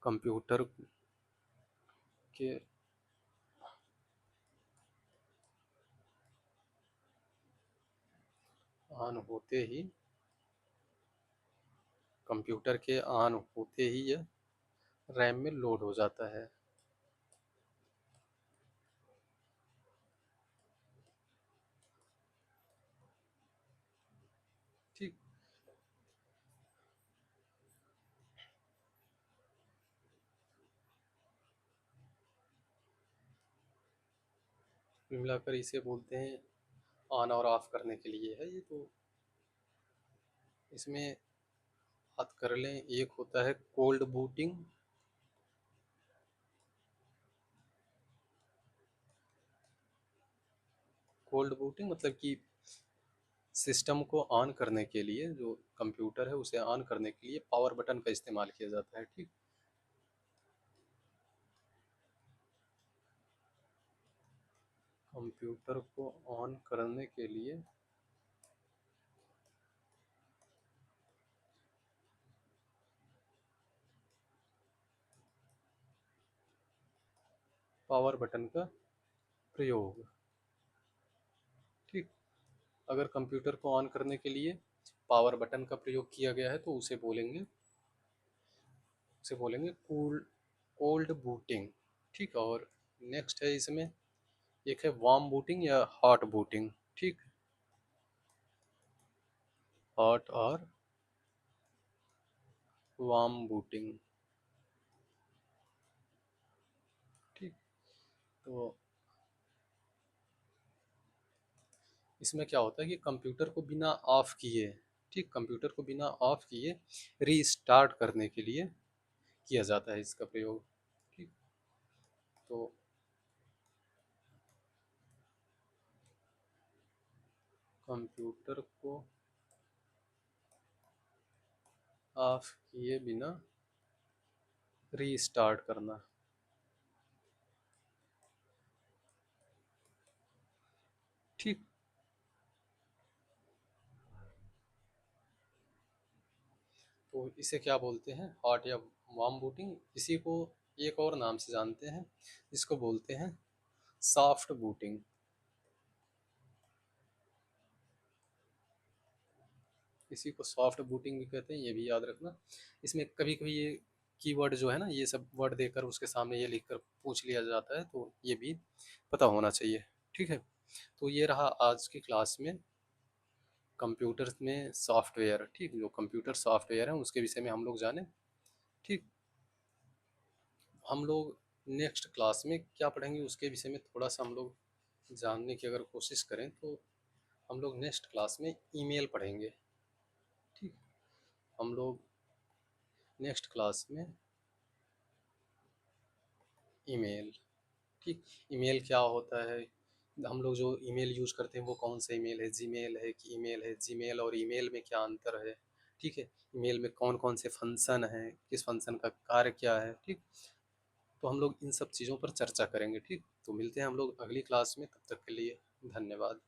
कंप्यूटर के ऑन होते ही, कंप्यूटर के ऑन होते ही यह रैम में लोड हो जाता है। ठीक। कुल मिलाकर इसे बोलते हैं ऑन और ऑफ करने के लिए है ये। तो इसमें बात कर लें, एक होता है कोल्ड बूटिंग। कोल्ड बूटिंग मतलब कि सिस्टम को ऑन करने के लिए, जो कंप्यूटर है उसे ऑन करने के लिए पावर बटन का इस्तेमाल किया जाता है। ठीक। कंप्यूटर को ऑन करने के लिए पावर बटन का प्रयोग। ठीक। अगर कंप्यूटर को ऑन करने के लिए पावर बटन का प्रयोग किया गया है तो उसे बोलेंगे कोल्ड बूटिंग। ठीक। और नेक्स्ट है इसमें, एक है वार्म बूटिंग या हॉट बूटिंग। ठीक। हॉट और वार्म बूटिंग। ठीक। तो इसमें क्या होता है कि कंप्यूटर को बिना ऑफ किए, ठीक, कंप्यूटर को बिना ऑफ किए रीस्टार्ट करने के लिए किया जाता है इसका प्रयोग। ठीक। तो कंप्यूटर को ऑफ किए बिना रीस्टार्ट करना। ठीक। तो इसे क्या बोलते हैं, हॉट या वार्म बूटिंग। इसी को एक और नाम से जानते हैं, इसको बोलते हैं सॉफ्ट बूटिंग। इसी को सॉफ्ट बूटिंग भी कहते हैं, ये भी याद रखना। इसमें कभी कभी ये कीवर्ड जो है ना, ये सब वर्ड देकर उसके सामने ये लिखकर पूछ लिया जाता है, तो ये भी पता होना चाहिए। ठीक है। तो ये रहा आज की क्लास में कंप्यूटर में सॉफ्टवेयर। ठीक। जो कंप्यूटर सॉफ्टवेयर है उसके विषय में हम लोग जाने। ठीक। हम लोग नेक्स्ट क्लास में क्या पढ़ेंगे उसके विषय में थोड़ा सा हम लोग जानने की अगर कोशिश करें तो हम लोग नेक्स्ट क्लास में ईमेल पढ़ेंगे। ठीक। हम लोग नेक्स्ट क्लास में ईमेल। ठीक। ईमेल क्या होता है, हम लोग जो ईमेल यूज करते हैं वो कौन सा ईमेल है, जीमेल है कि ईमेल है, जीमेल और ईमेल में क्या अंतर है। ठीक है। ईमेल में कौन कौन से फंक्शन हैं, किस फंक्शन का कार्य क्या है। ठीक। तो हम लोग इन सब चीज़ों पर चर्चा करेंगे। ठीक। तो मिलते हैं हम लोग अगली क्लास में, तब तक के लिए धन्यवाद।